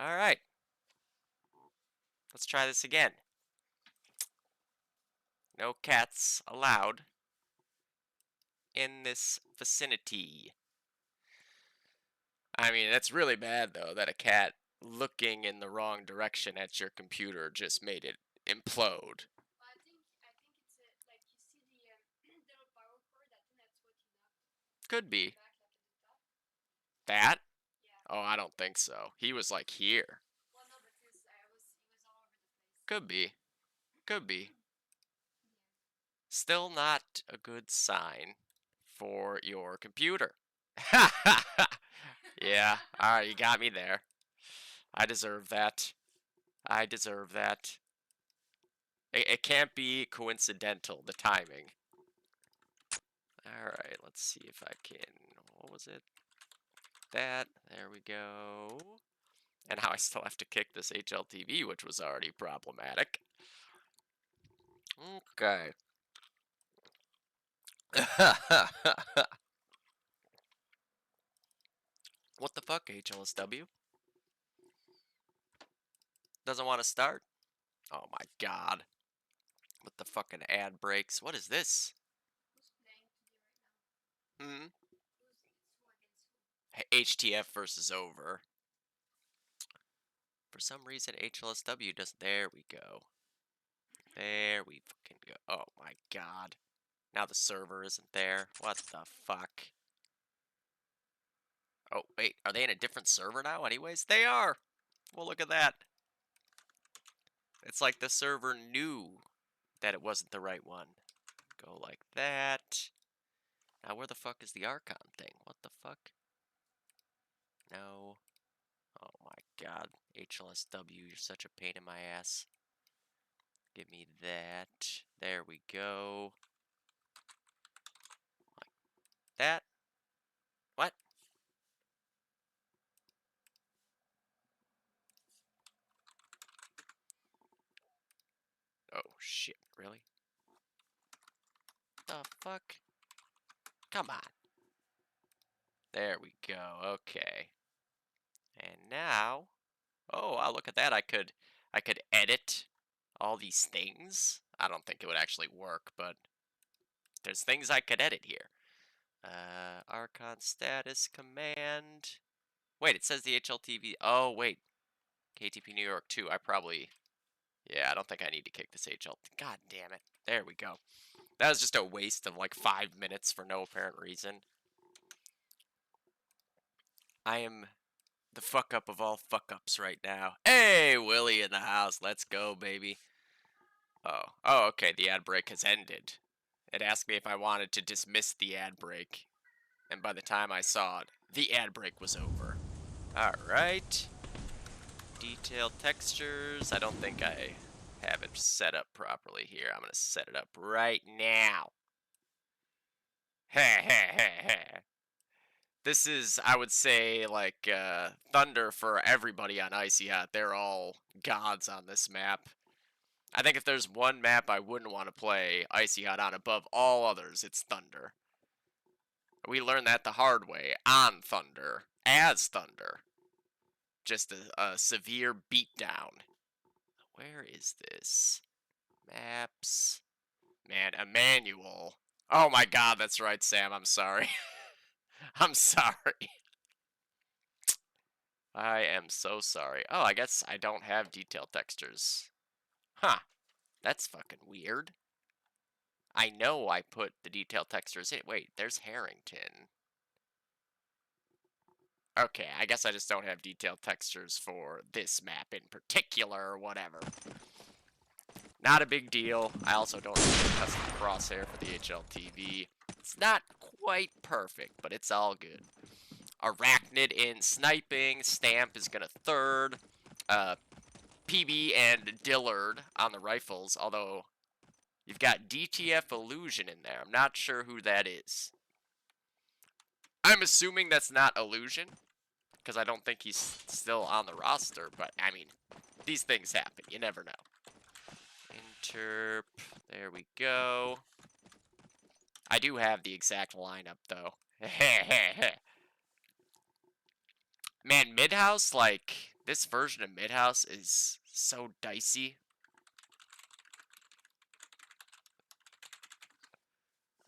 Alright. Let's try this again. No cats allowed in this vicinity. I mean, that's really bad, though, that a cat looking in the wrong direction at your computer just made it implode. Well, I think it's like you see the little power cord. I think that's what he knocked Could in the be. back, like at the top. That? Yeah. Oh, I don't think so. He was like here. Well, no, but he was all over the place. Could be. Could be. Yeah. Still not a good sign for your computer. Yeah, alright, you got me there. I deserve that. I deserve that. It can't be coincidental, the timing. Alright, let's see if I can... What was it? That. There we go. And now I still have to kick this HLTV, which was already problematic. Okay. What the fuck, HLSW? Doesn't want to start? Oh my god. With the fucking ad breaks. What is this? Who's playing today right now? Hmm? Who's it's who against who? HTF versus over. For some reason, HLSW doesn't. There we go. There we fucking go. Oh my god. Now the server isn't there. What the fuck? Oh, wait. Are they in a different server now, anyways? They are! Well, look at that. It's like the server knew that it wasn't the right one. Go like that. Now, where the fuck is the Archon thing? What the fuck? No. Oh my god. HLSW, you're such a pain in my ass. Give me that. There we go. Like that. What? Oh shit, really? The fuck? Come on. There we go. Okay. And now, oh, wow, look at that. I could edit all these things. I don't think it would actually work, but there's things I could edit here. Archon status command. Wait, it says the HLTV. Oh, wait. KTP New York 2. Yeah, I don't think I need to kick this HL. God damn it. There we go. That was just a waste of like 5 minutes for no apparent reason. I am the fuck up of all fuck ups right now. Hey, Willie in the house. Let's go, baby. Oh, okay. The ad break has ended. It asked me if I wanted to dismiss the ad break. And by the time I saw it, the ad break was over. Alright. Detailed textures. I don't think I have it set up properly here. I'm going to set it up right now. This is, I would say, like, Thunder for everybody on Icy Hot. They're all gods on this map. I think if there's one map I wouldn't want to play Icy Hot on above all others, it's Thunder. We learned that the hard way on Thunder, as Thunder. Just a severe beatdown. Where is this? Maps. Man, a manual. Oh my god, that's right, Sam. I'm sorry. I'm sorry. I am so sorry. Oh, I guess I don't have detailed textures. Huh. That's fucking weird. I know I put the detailed textures in. Wait, there's Harrington. Okay, I guess I just don't have detailed textures for this map in particular or whatever. Not a big deal. I also don't have a custom crosshair for the HLTV. It's not quite perfect, but it's all good. Arachnid in sniping. Stamp is gonna third. PB and Dillard on the rifles, although you've got DTF Illusion in there. I'm not sure who that is. I'm assuming that's not Illusion, because I don't think he's still on the roster, but I mean, these things happen. You never know. Interp. There we go. I do have the exact lineup, though. Man, Midhouse, like, This version of Midhouse is so dicey.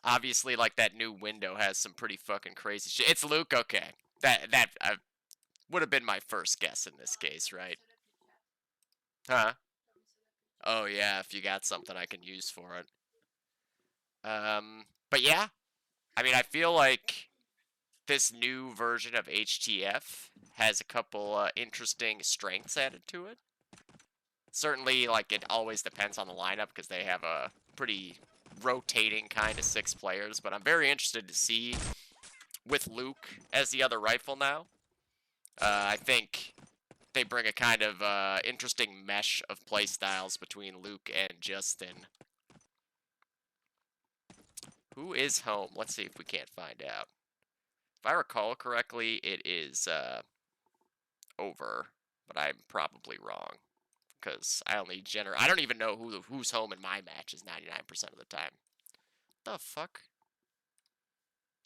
Obviously, like, that new window has some pretty fucking crazy shit. It's Luke? Okay. That would have been my first guess in this case, right? Huh? Oh, yeah, if you got something I can use for it. But yeah. I mean, I feel like this new version of HTF has a couple interesting strengths added to it. Certainly, like, it always depends on the lineup because they have a pretty rotating kind of 6 players, but I'm very interested to see with Luke as the other rifle now. I think they bring a kind of interesting mesh of playstyles between Luke and Justin. Who is home? Let's see if we can't find out. If I recall correctly, it is over, but I'm probably wrong because I only I don't even know who's home in my matches 99% of the time. The fuck?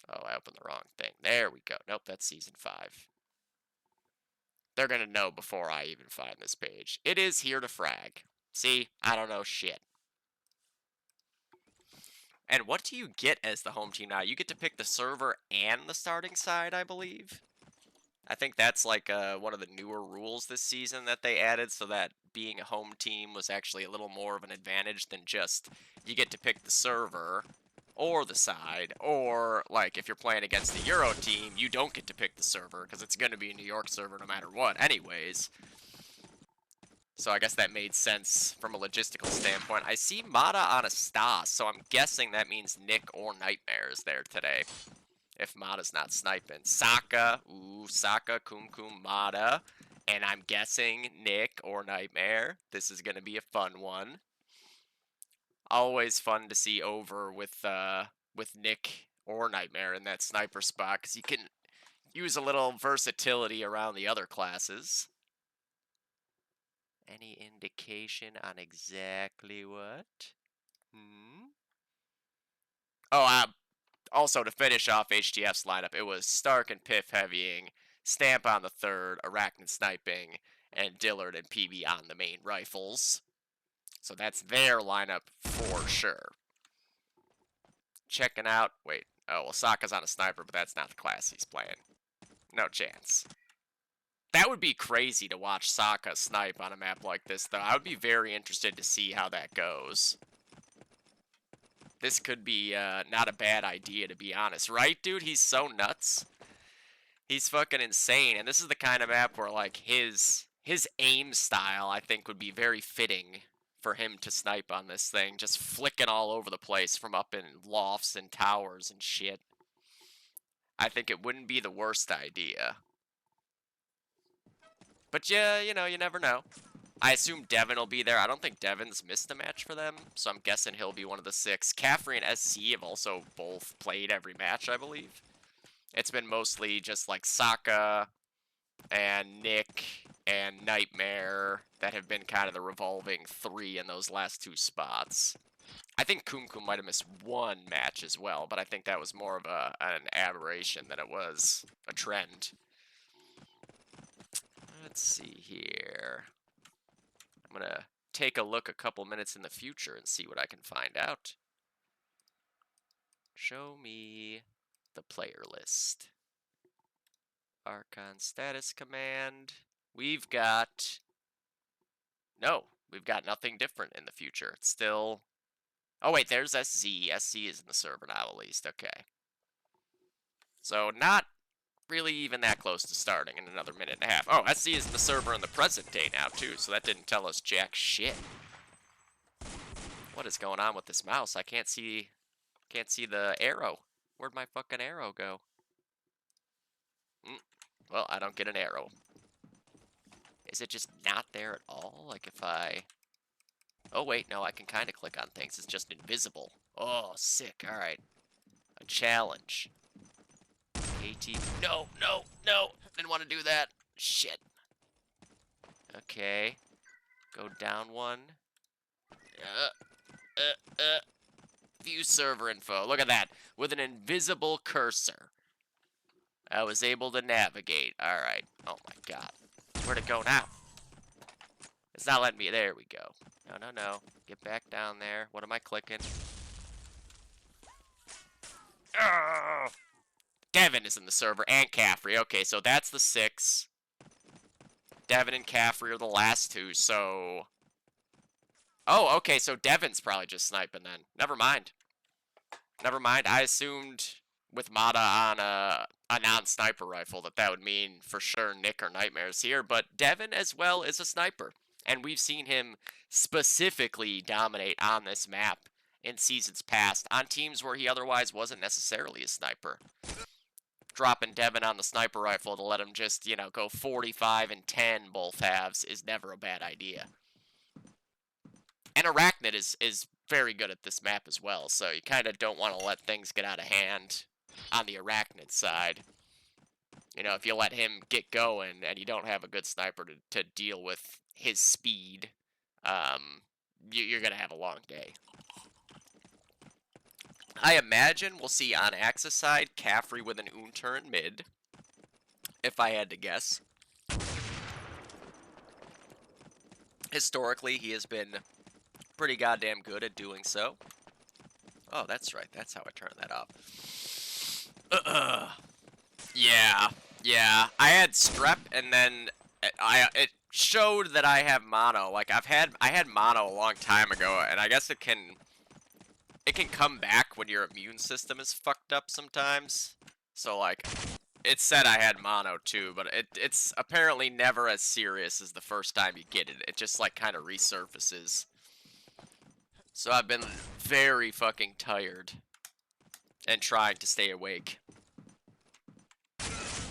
Oh, I opened the wrong thing. There we go. Nope, that's season 5. They're gonna know before I even find this page. It is here to frag. See, I don't know shit. And what do you get as the home team now? You get to pick the server and the starting side, I believe. I think that's like one of the newer rules this season that they added, so that being a home team was actually a little more of an advantage than just you get to pick the server or the side, or like if you're playing against the Euro team, you don't get to pick the server because it's going to be a New York server no matter what anyways. So I guess that made sense from a logistical standpoint. I see Mata on a Stas, so I'm guessing that means Nick or Nightmare is there today. If Mata's not sniping. Saka, ooh, Saka, Kum Mata. And I'm guessing Nick or Nightmare. This is going to be a fun one. Always fun to see over with Nick or Nightmare in that sniper spot, because you can use a little versatility around the other classes. Any indication on exactly what? Oh, also, to finish off HTF's lineup, it was Stark and Piff heavying, Stamp on the third, Arachnid sniping, and Dillard and PB on the main rifles. So that's their lineup for sure. Checking out, wait, oh, well, Sokka's on a sniper, but that's not the class he's playing. No chance. That would be crazy to watch Sokka snipe on a map like this, though. I would be very interested to see how that goes. This could be not a bad idea, to be honest. Right, dude? He's so nuts. He's fucking insane. And this is the kind of map where, like, his aim style, I think, would be very fitting for him to snipe on this thing. Just flicking all over the place from up in lofts and towers and shit. I think it wouldn't be the worst idea. But yeah, you know, you never know. I assume Devin will be there. I don't think Devin's missed a match for them, so I'm guessing he'll be one of the 6. Caffrey and SC have also both played every match, I believe. It's been mostly just like Sokka and Nick and Nightmare that have been kind of the revolving 3 in those last 2 spots. I think Kum might have missed 1 match as well, but I think that was more of an aberration than it was a trend. Let's see here. I'm going to take a look a couple minutes in the future and see what I can find out. Show me the player list. Archon status command. We've got... No, we've got nothing different in the future. It's still... Oh, wait, there's SC. SC is in the server now, at least. Okay. So, not really even that close to starting in another minute and a half. Oh, SC is in the server in the present day now, too, so that didn't tell us jack shit. What is going on with this mouse? I can't see the arrow. Where'd my fucking arrow go? Well, I don't get an arrow. Is it just not there at all? Like if I... Oh, wait, no, I can kind of click on things. It's just invisible. Oh, sick. All right. A challenge. KTP. No, no, no. Didn't want to do that. Shit. Okay. Go down one. View server info. Look at that. With an invisible cursor. I was able to navigate. Alright. Oh my god. Where'd it go now? It's not letting me. There we go. No. Get back down there. What am I clicking? Ugh. Devin is in the server, and Caffrey. Okay, so that's the 6. Devin and Caffrey are the last 2, so... Oh, okay, so Devin's probably just sniping then. Never mind. I assumed with Mata on a non-sniper rifle that would mean for sure Nick or Nightmare's here, but Devin as well is a sniper. And we've seen him specifically dominate on this map in seasons past, on teams where he otherwise wasn't necessarily a sniper. Dropping Devin on the sniper rifle to let him just, you know, go 45 and 10 both halves is never a bad idea. And Arachnid is very good at this map as well, so you kind of don't want to let things get out of hand on the Arachnid side. You know, if you let him get going and you don't have a good sniper to deal with his speed, you're going to have a long day. I imagine we'll see on Axis side Caffrey with an turn mid, if I had to guess. Historically, he has been pretty goddamn good at doing so. Oh, that's right. That's how I turn that off. Yeah. I had strep, and then it showed that I have mono. Like I had mono a long time ago, and I guess it can come back when your immune system is fucked up sometimes. So like, it said I had mono too, but it's apparently never as serious as the first time you get it. It just like kind of resurfaces. So I've been very fucking tired and trying to stay awake.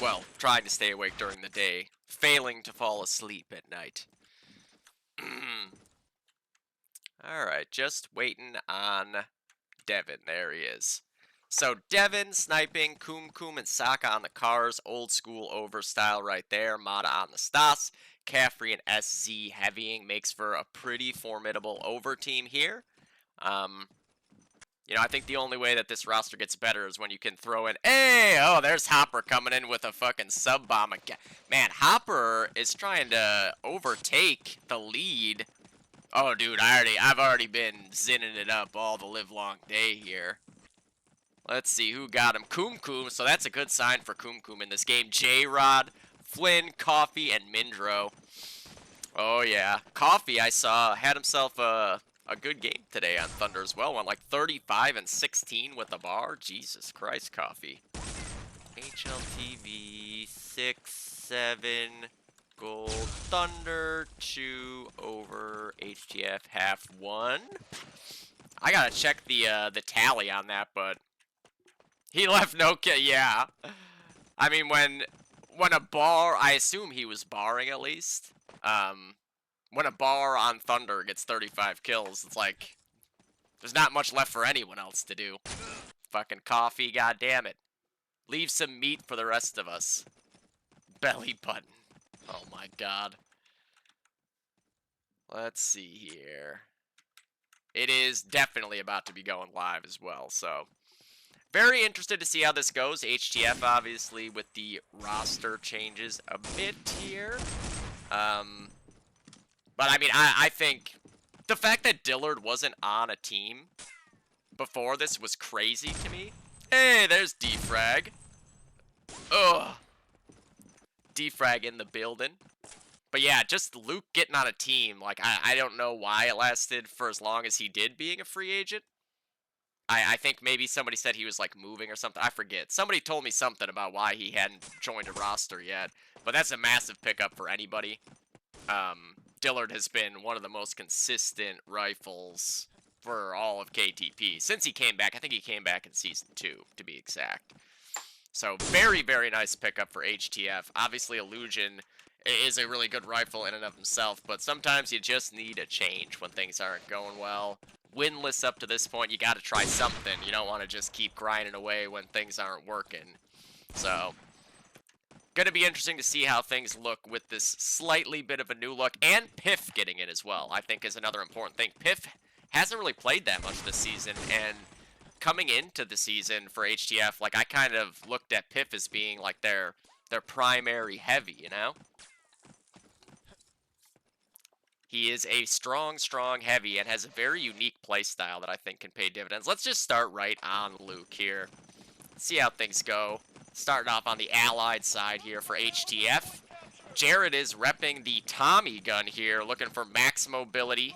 Well, trying to stay awake during the day, failing to fall asleep at night. Alright, just waiting on Devin. There he is. So Devin sniping, Kum and Saka on the cars, old school over style right there. Mata on the Stas, Caffrey and SZ heavying makes for a pretty formidable over team here. You know, I think the only way that this roster gets better is when you can throw in, hey, oh, there's Hopper coming in with a fucking sub bomb again. Man, Hopper is trying to overtake the lead. Oh, dude, I've already been zinning it up all the live long day here. Let's see who got him. Kum, so that's a good sign for Kum in this game. J-Rod, Flynn, Coffee, and Mindro. Oh, yeah. Coffee, I saw, had himself a good game today on Thunder as well. Went like 35 and 16 with a bar. Jesus Christ, Coffee. HLTV 6-7 gold Thunder 2 over HTF half 1. I gotta check the tally on that, but he left no kill. Yeah, I mean when a bar, I assume he was barring at least. When a bar on Thunder gets 35 kills, it's like, there's not much left for anyone else to do. Fucking Coffee, goddammit. Leave some meat for the rest of us. Belly button. Oh my god. Let's see here. It is definitely about to be going live as well, so very interested to see how this goes. HTF, obviously, with the roster changes a bit here. But, I mean, I think the fact that Dillard wasn't on a team before this was crazy to me. Hey, there's Defrag. Ugh. Defrag in the building. But, yeah, just Luke getting on a team. Like, I don't know why it lasted for as long as he did being a free agent. I think maybe somebody said he was, like, moving or something. I forget. Somebody told me something about why he hadn't joined a roster yet. But that's a massive pickup for anybody. Dillard has been one of the most consistent rifles for all of KTP since he came back. I think he came back in Season 2, to be exact. So, very, very nice pickup for HTF. Obviously, Illusion is a really good rifle in and of himself, but sometimes you just need a change when things aren't going well. Winless up to this point, you gotta try something. You don't want to just keep grinding away when things aren't working. So, gonna be interesting to see how things look with this slightly bit of a new look, and Piff getting it as well, I think is another important thing. Piff hasn't really played that much this season, and coming into the season for HTF, like, I kind of looked at Piff as being like their primary heavy, you know? He is a strong, strong heavy and has a very unique playstyle that I think can pay dividends. Let's just start right on Luke here. See how things go. Starting off on the allied side here for HTF. Jared is repping the Tommy gun here, looking for max mobility.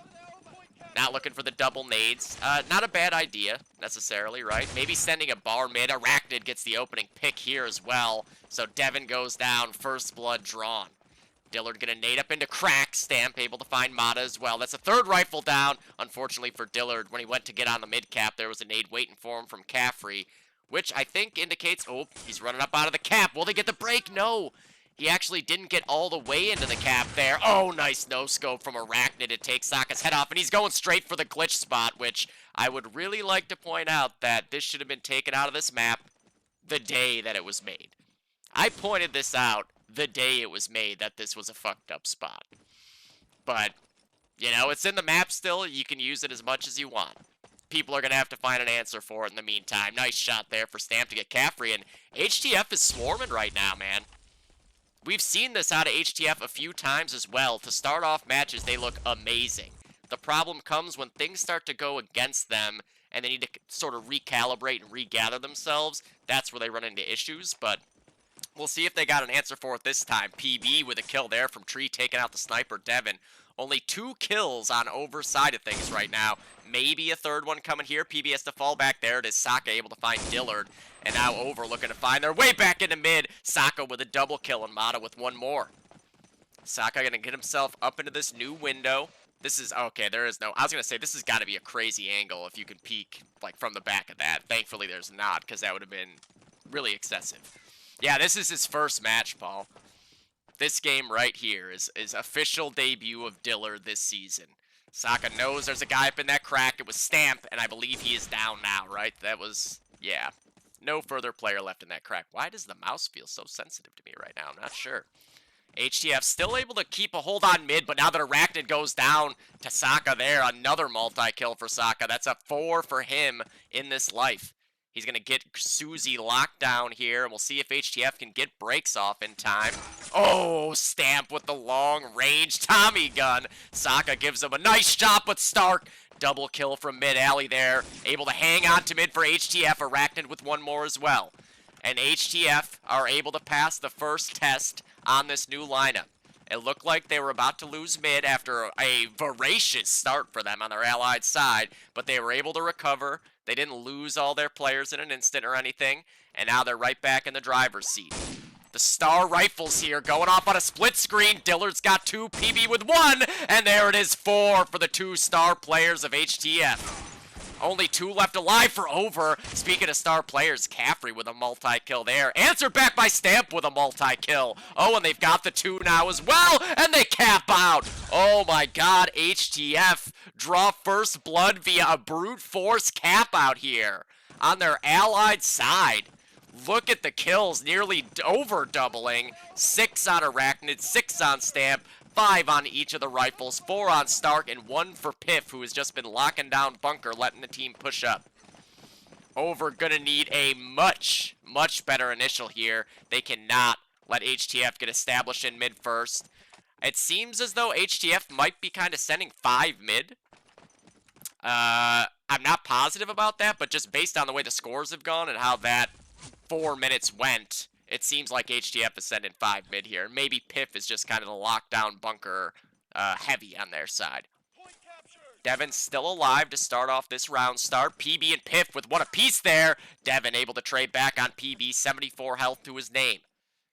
Not looking for the double nades. Not a bad idea, necessarily, right? Maybe sending a bar mid. Arachnid gets the opening pick here as well. So Devin goes down, first blood drawn. Dillard gonna nade up into crack. Stamp able to find Mata as well. That's a third rifle down. Unfortunately for Dillard, when he went to get on the mid cap, there was a nade waiting for him from Caffrey, which I think indicates, oh, he's running up out of the cap. Will they get the break? No. He actually didn't get all the way into the cap there. Oh, nice no-scope from Arachnid to take Sokka's head off, and he's going straight for the glitch spot, which I would really like to point out that this should have been taken out of this map the day that it was made. I pointed this out the day it was made, that this was a fucked up spot. But, you know, it's in the map still. You can use it as much as you want. People are going to have to find an answer for it in the meantime. Nice shot there for Stamp to get Caffrey, and HTF is swarming right now, man. We've seen this out of HTF a few times as well. To start off matches, they look amazing. The problem comes when things start to go against them and they need to sort of recalibrate and regather themselves. That's where they run into issues, but we'll see if they got an answer for it this time. PB with a kill there from Tree, taking out the sniper, Devin. Only 2 kills on overside of things right now. Maybe a third one coming here. PB has to fall back there. It is Sokka able to find Dillard. And now Over looking to find their way back into mid. Sokka with a double kill and Mata with one more. Sokka going to get himself up into this new window. This is, okay, there is no, I was going to say, this has got to be a crazy angle if you can peek, like, from the back of that. Thankfully, there's not, because that would have been really excessive. Yeah, this is his first match, Paul. This game right here is official debut of Dillard this season. Sokka knows there's a guy up in that crack. It was Stamp, and I believe he is down now, right? That was, yeah. No further player left in that crack. Why does the mouse feel so sensitive to me right now? I'm not sure. HTF still able to keep a hold on mid, but now that Arachnid goes down to Sokka there, another multi-kill for Sokka. That's a 4 for him in this life. He's going to get Susie locked down here, and we'll see if HTF can get breaks off in time. Oh, Stamp with the long-range Tommy gun. Sokka gives him a nice shot, but Stark, double kill from mid-alley there. Able to hang on to mid for HTF. Arachnid with one more as well. And HTF are able to pass the first test on this new lineup. It looked like they were about to lose mid after a voracious start for them on their allied side, but they were able to recover. They didn't lose all their players in an instant or anything, and now they're right back in the driver's seat. The Star Rifles here going off on a split screen. Dillard's got 2, PB with 1, and there it is, 4 for the 2 star players of HTF. Only 2 left alive for Over. Speaking of star players, Caffrey with a multi-kill there. Answered back by Stamp with a multi-kill. Oh, and they've got the 2 now as well, and they cap out. Oh my god, HTF draw first blood via a brute force cap out here on their allied side. Look at the kills, nearly over doubling. 6 on Arachnid, 6 on Stamp, 5 on each of the rifles, 4 on Stark, and 1 for Piff, who has just been locking down Bunker, letting the team push up. Over gonna need a much, much better initial here. They cannot let HTF get established in mid first. It seems as though HTF might be kind of sending 5 mid. I'm not positive about that, but just based on the way the scores have gone and how that 4 minutes went, it seems like HTF is sending 5 mid here. Maybe Piff is just kind of the lockdown Bunker heavy on their side. Devin's still alive to start off this round start. PB and Piff with 1 apiece there. Devin able to trade back on PB, 74 health to his name.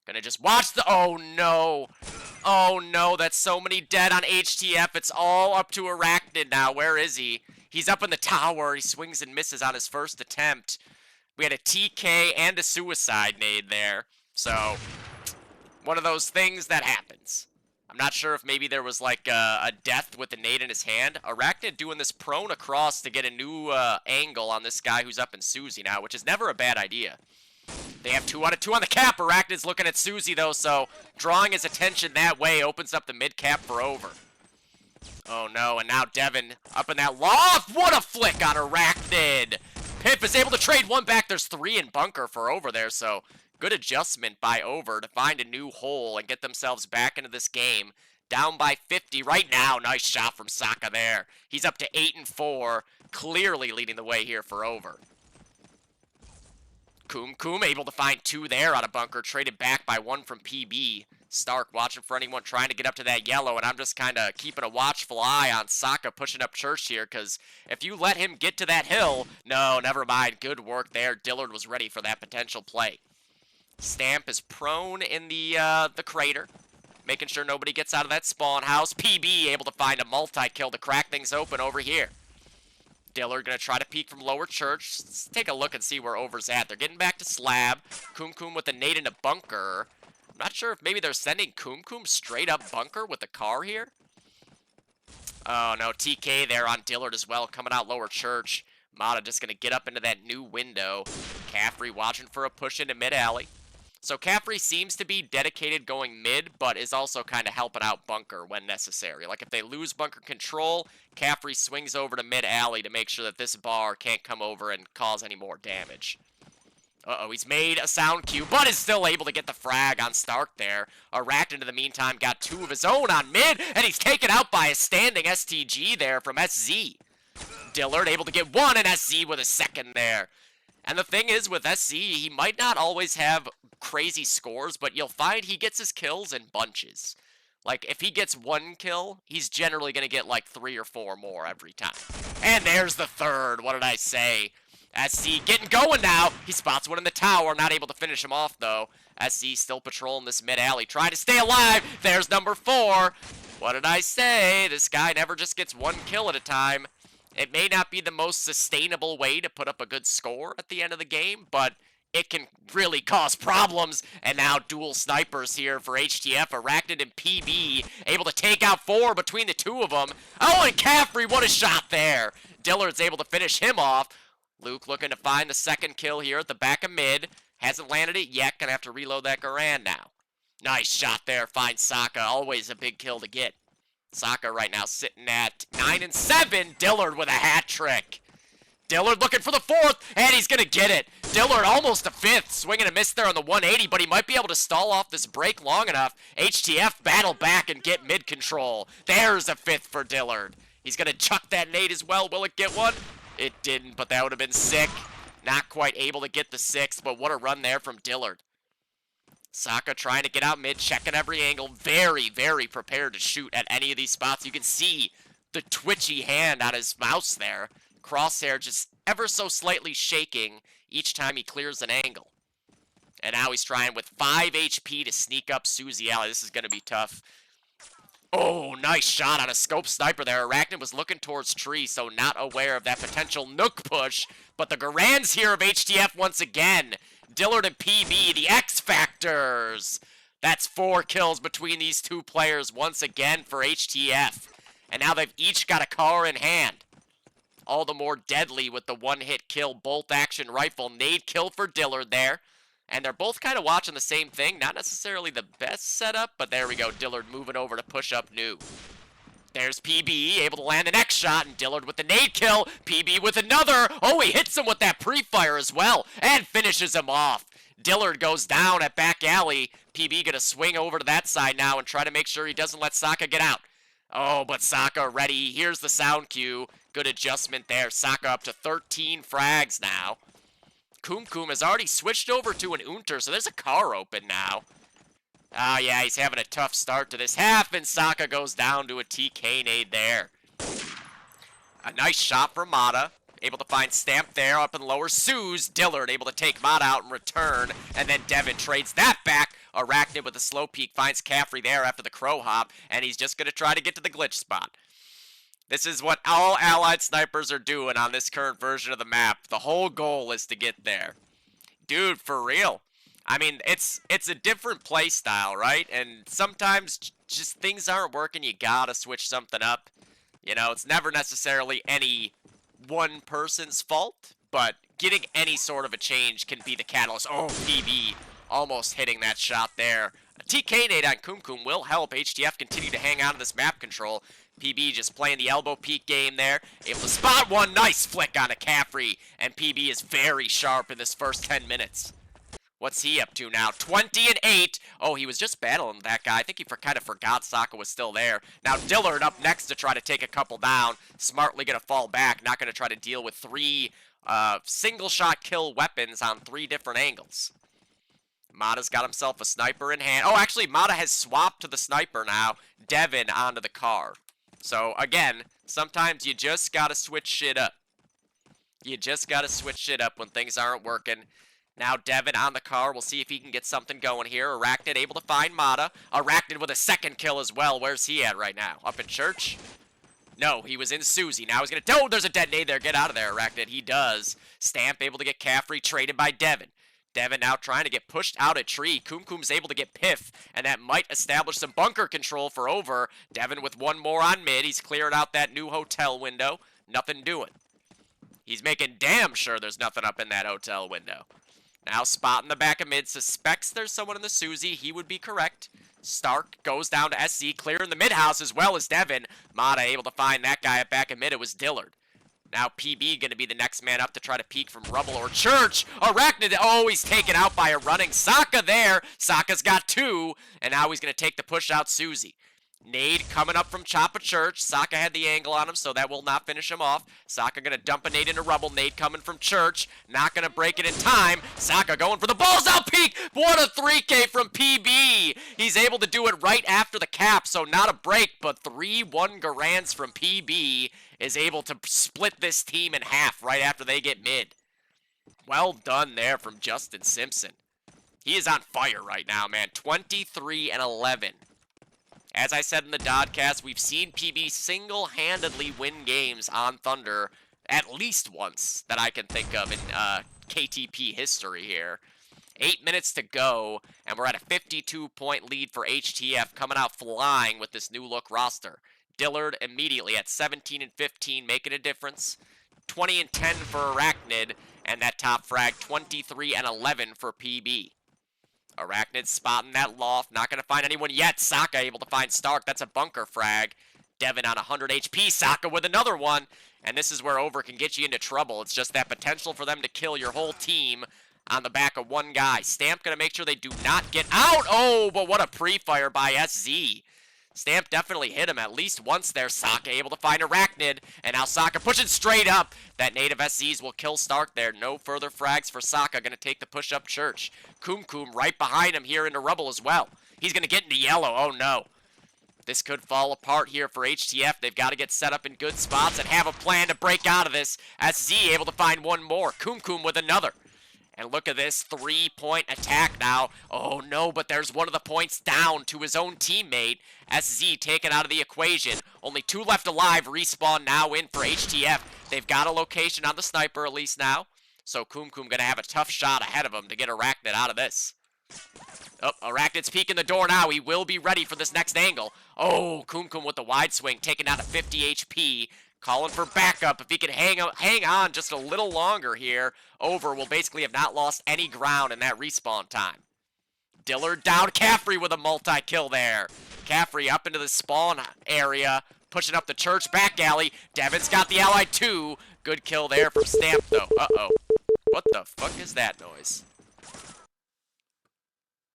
Gonna just watch the, oh no. Oh no, that's so many dead on HTF. It's all up to Arachnid now. Where is he? He's up in the tower. He swings and misses on his first attempt. We had a TK and a suicide nade there. So, one of those things that happens. I'm not sure if maybe there was like a death with the nade in his hand. Arachnid doing this prone across to get a new angle on this guy who's up in Susie now, which is never a bad idea. They have 2 out of 2 on the cap. Arachnid's looking at Susie though, so drawing his attention that way opens up the mid cap for Over. Oh no, and now Devin up in that loft. What a flick on Arachnid! Piff is able to trade 1 back. There's 3 in Bunker for Over there, so good adjustment by Over to find a new hole and get themselves back into this game. down by 50 right now. Nice shot from Sokka there. He's up to 8 and 4, clearly leading the way here for over. Kum able to find 2 there out of bunker, traded back by 1 from PB. Stark watching for anyone trying to get up to that yellow, and I'm just kind of keeping a watchful eye on Sokka pushing up Church here, because if you let him get to that hill, no, never mind. Good work there. Dillard was ready for that potential play. Stamp is prone in the crater, making sure nobody gets out of that spawn house. PB able to find a multi-kill to crack things open over here. Dillard going to try to peek from lower church. Let's take a look and see where over's at. They're getting back to slab. Kum with a nade into bunker. I'm not sure if maybe they're sending Kum straight up bunker with the car here. Oh no, TK there on Dillard as well, coming out lower church. Mata just going to get up into that new window. Caffrey watching for a push into mid alley. So Caffrey seems to be dedicated going mid, but is also kind of helping out bunker when necessary. Like if they lose bunker control, Caffrey swings over to mid alley to make sure that this bar can't come over and cause any more damage. Uh-oh, he's made a sound cue, but is still able to get the frag on Stark there. Arachnid in the meantime got 2 of his own on mid, and he's taken out by a standing STG there from SZ. Dillard able to get 1, and SZ with a second there. And the thing is with SZ, he might not always have crazy scores, but you'll find he gets his kills in bunches. Like, if he gets 1 kill, he's generally going to get like 3 or 4 more every time. And there's the third. What did I say? SC getting going now. He spots one in the tower. Not able to finish him off, though. SC still patrolling this mid-alley. Trying to stay alive. There's number 4. What did I say? This guy never just gets 1 kill at a time. It may not be the most sustainable way to put up a good score at the end of the game, but it can really cause problems. And now dual snipers here for HTF. Arachnid and PB able to take out 4 between the 2 of them. Oh, and Caffrey, what a shot there. Dillard's able to finish him off. Luke looking to find the second kill here at the back of mid. Hasn't landed it yet. Gonna have to reload that Garand now. Nice shot there. Finds Sokka. Always a big kill to get. Sokka right now sitting at 9 and 7. Dillard with a hat trick. Dillard looking for the 4th, and he's going to get it. Dillard almost a 5th, swinging a miss there on the 180, but he might be able to stall off this break long enough. HTF battle back and get mid control. There's a 5th for Dillard. He's going to chuck that nade as well. Will it get one? It didn't, but that would have been sick. Not quite able to get the 6th, but what a run there from Dillard. Sokka trying to get out mid, checking every angle. Very, very prepared to shoot at any of these spots. You can see the twitchy hand on his mouse there. Crosshair just ever so slightly shaking each time he clears an angle. And now he's trying with 5 HP to sneak up Susie Alley. This is going to be tough. Oh, nice shot on a scope sniper there. Arachnid was looking towards tree, so not aware of that potential nook push. But the Garands here of HTF once again. Dillard and PB, the X Factors. That's 4 kills between these 2 players once again for HTF. And now they've each got a car in hand. All the more deadly with the 1-hit kill bolt action rifle. Nade kill for Dillard there. And they're both kind of watching the same thing. Not necessarily the best setup, but there we go. Dillard moving over to push up new. There's PB, able to land the next shot, and Dillard with the nade kill. PB with another. Oh, he hits him with that pre-fire as well, and finishes him off. Dillard goes down at back alley. PB gonna swing over to that side now and try to make sure he doesn't let Sokka get out. Oh, but Sokka ready. Here's the sound cue. Good adjustment there. Sokka up to 13 frags now. Kum has already switched over to an Unter, so there's a car open now. Oh, yeah, he's having a tough start to this half, and Sokka goes down to a TK nade there. A nice shot from Mata. Able to find Stamp there up in lower Suze. Dillard able to take Mata out and return, and then Devin trades that back. Arachnid with a slow peek finds Caffrey there after the crow hop, and he's just going to try to get to the glitch spot. This is what all allied snipers are doing on this current version of the map. The whole goal is to get there. Dude, for real. I mean, it's a different play style, right? And sometimes just things aren't working. You gotta switch something up. You know, it's never necessarily any one person's fault, but getting any sort of a change can be the catalyst. Oh, PB almost hitting that shot there. A TK nade on Kum will help HTF continue to hang on to this map control. PB just playing the elbow peek game there. Able to spot one. Nice flick on a Caffrey. And PB is very sharp in this first 10 minutes. What's he up to now? 20-8. Oh, he was just battling that guy. I think he kind of forgot Sokka was still there. Now Dillard up next to try to take a couple down. Smartly going to fall back. Not going to try to deal with 3 single-shot kill weapons on 3 different angles. Mata's got himself a sniper in hand. Oh, actually, Mata has swapped to the sniper now. Devin onto the car. So, again, sometimes you just got to switch shit up. You just got to switch shit up when things aren't working. Now Devin on the car. We'll see if he can get something going here. Arachnid able to find Mata. Arachnid with a second kill as well. Where's he at right now? Up in church? No, he was in Susie. Now he's going to... Oh, there's a detonate there. Get out of there, Arachnid. He does. Stamp able to get Caffrey traded by Devin. Devin now trying to get pushed out a tree. Kumkum's able to get Piff, and that might establish some bunker control for over. Devin with one more on mid. He's cleared out that new hotel window. Nothing doing. He's making damn sure there's nothing up in that hotel window. Now Spot in the back of mid suspects there's someone in the Susie. He would be correct. Stark goes down to SC, clearing the mid house as well as Devin. Mata able to find that guy at back of mid. It was Dillard. Now PB going to be the next man up to try to peek from rubble or church. Arachnid, oh, he's taken out by a running Sokka there. Sokka's got 2, and now he's going to take the push out Susie. Nade coming up from Choppa Church. Sokka had the angle on him, so that will not finish him off. Sokka going to dump a nade into rubble. Nade coming from Church. Not going to break it in time. Sokka going for the balls out peak. What a 3K from PB. He's able to do it right after the cap, so not a break, but 3-1 Garands from PB is able to split this team in half right after they get mid. Well done there from Justin Simpson. He is on fire right now, man. 23-11. As I said in the Dodcast, we've seen PB single-handedly win games on Thunder at least once that I can think of in KTP history here. 8 minutes to go, and we're at a 52-point lead for HTF, coming out flying with this new look roster. Dillard immediately at 17-15, making a difference. 20-10 for Arachnid, and that top frag 23-11 for PB. Arachnid spotting that loft. Not going to find anyone yet. Sokka able to find Stark. That's a bunker frag. Devin on 100 HP. Sokka with another one. And this is where over can get you into trouble. It's just that potential for them to kill your whole team on the back of one guy. Stamp going to make sure they do not get out. Oh, but what a pre-fire by SZ. Stamp definitely hit him at least once there. Sokka able to find Arachnid. And now Sokka pushing straight up. That native SZs will kill Stark there. No further frags for Sokka. Going to take the push up Church. Kumkum right behind him here into rubble as well. He's going to get into yellow. Oh no. This could fall apart here for HTF. They've got to get set up in good spots and have a plan to break out of this. SZ able to find one more. Kumkum with another. And look at this 3-point attack now. Oh no, but there's one of the points down to his own teammate. SZ taken out of the equation. Only 2 left alive. Respawn now in for HTF. They've got a location on the sniper at least now. So Kumkum gonna have a tough shot ahead of him to get Arachnid out of this. Oh, Arachnid's peeking the door now. He will be ready for this next angle. Oh, Kumkum with the wide swing, taking down to 50 HP. Calling for backup. If he can hang on just a little longer here, over will basically have not lost any ground in that respawn time. Dillard down. Caffrey with a multi-kill there. Caffrey up into the spawn area, pushing up the Church back alley. Devin's got the ally too. Good kill there from Stamp, though. Uh-oh. What the fuck is that noise?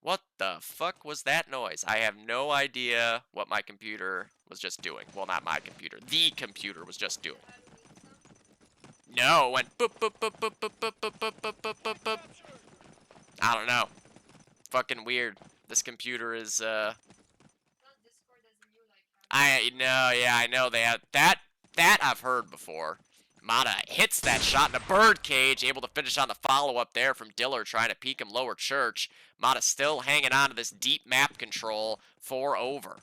What the fuck was that noise? I have no idea what my computer was just doing. Well, not my computer. The computer was just doing. No, it went boop, boop, boop, boop, boop, boop, boop, boop, boop, boop, boop, boop. I don't know. Fucking weird. This computer is, I know, yeah, I know they have that I've heard before. Mata hits that shot in a bird cage, able to finish on the follow-up there from Dillard, trying to peek him lower Church. Mata still hanging on to this deep map control for over.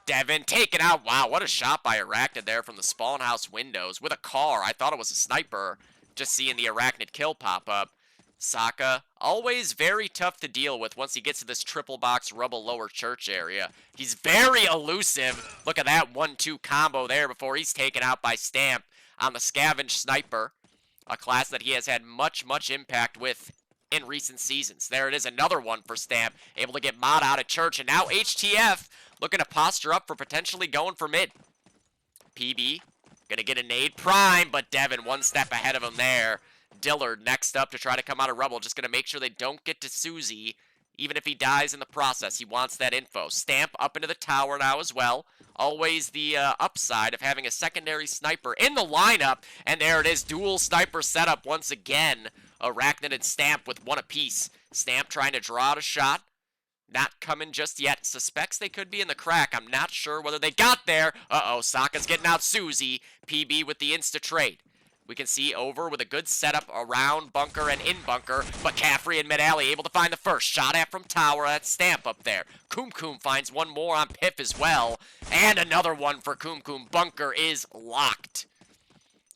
Devin taken out. Wow, what a shot by Arachnid there from the spawn house windows with a car. I thought it was a sniper, just seeing the Arachnid kill pop up. Sokka, always very tough to deal with once he gets to this triple box rubble lower Church area. He's very elusive. Look at that 1-2 combo there before he's taken out by Stamp on the Scavenge Sniper, a class that he has had much impact with in recent seasons. There it is, another one for Stamp, able to get Mata out of Church, and now HTF looking to posture up for potentially going for mid. PB, gonna get a nade prime, but Devin one step ahead of him there. Dillard next up to try to come out of rubble. Just going to make sure they don't get to Susie, even if he dies in the process. He wants that info. Stamp up into the tower now as well. Always the upside of having a secondary sniper in the lineup. And there it is, dual sniper setup once again. Arachnid and Stamp with one apiece. Stamp trying to draw out a shot. Not coming just yet. Suspects they could be in the crack. I'm not sure whether they got there. Uh-oh, Sokka's getting out Susie. PB with the insta-trade. We can see over with a good setup around bunker and in bunker, but Caffrey and mid-alley able to find the first. Shot at from tower. That's Stamp up there. Kum Kum finds one more on Piff as well. And another one for Kum Kum. Bunker is locked.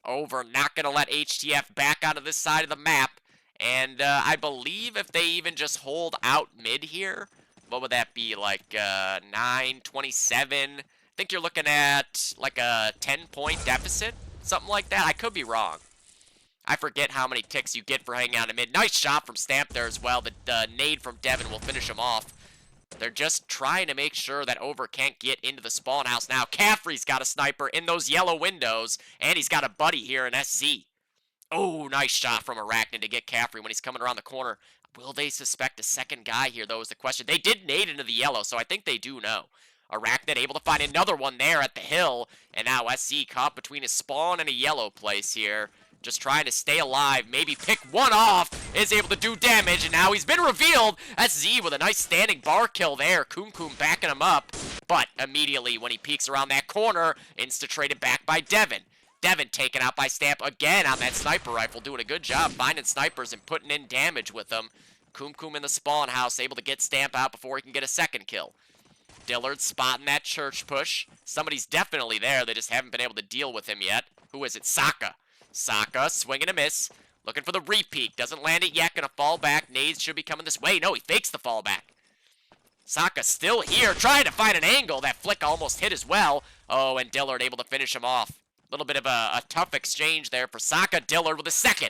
Over, not going to let HTF back onto this side of the map. And I believe if they even just hold out mid here, what would that be, like 9-27? I think you're looking at like a 10-point deficit, something like that. I could be wrong. I forget how many ticks you get for hanging out in mid. Nice shot from Stamp there as well. The nade from Devin will finish him off. They're just trying to make sure that Over can't get into the spawn house now. Caffrey's got a sniper in those yellow windows, and he's got a buddy here in SZ. Oh, nice shot from Arachnid to get Caffrey when he's coming around the corner. Will they suspect a second guy here, though, is the question. They did nade into the yellow, so I think they do know. Arachnid able to find another one there at the hill, and now SZ caught between a spawn and a yellow place here. Just trying to stay alive, maybe pick one off, is able to do damage, and now he's been revealed. SZ with a nice standing bar kill there. Kum Kum backing him up, but immediately when he peeks around that corner, insta-traded back by Devin. Devin taken out by Stamp again on that sniper rifle, doing a good job finding snipers and putting in damage with them. Kum Kum in the spawn house, able to get Stamp out before he can get a second kill. Dillard spotting that church push. Somebody's definitely there, they just haven't been able to deal with him yet. Who is it? Sokka. Sokka, swing and a miss. Looking for the repeat. Doesn't land it yet. Gonna fall back. Nades should be coming this way. No, he fakes the fallback. Sokka still here, trying to find an angle. That flick almost hit as well. Oh, and Dillard able to finish him off. A little bit of a tough exchange there for Sokka. Dillard with a second.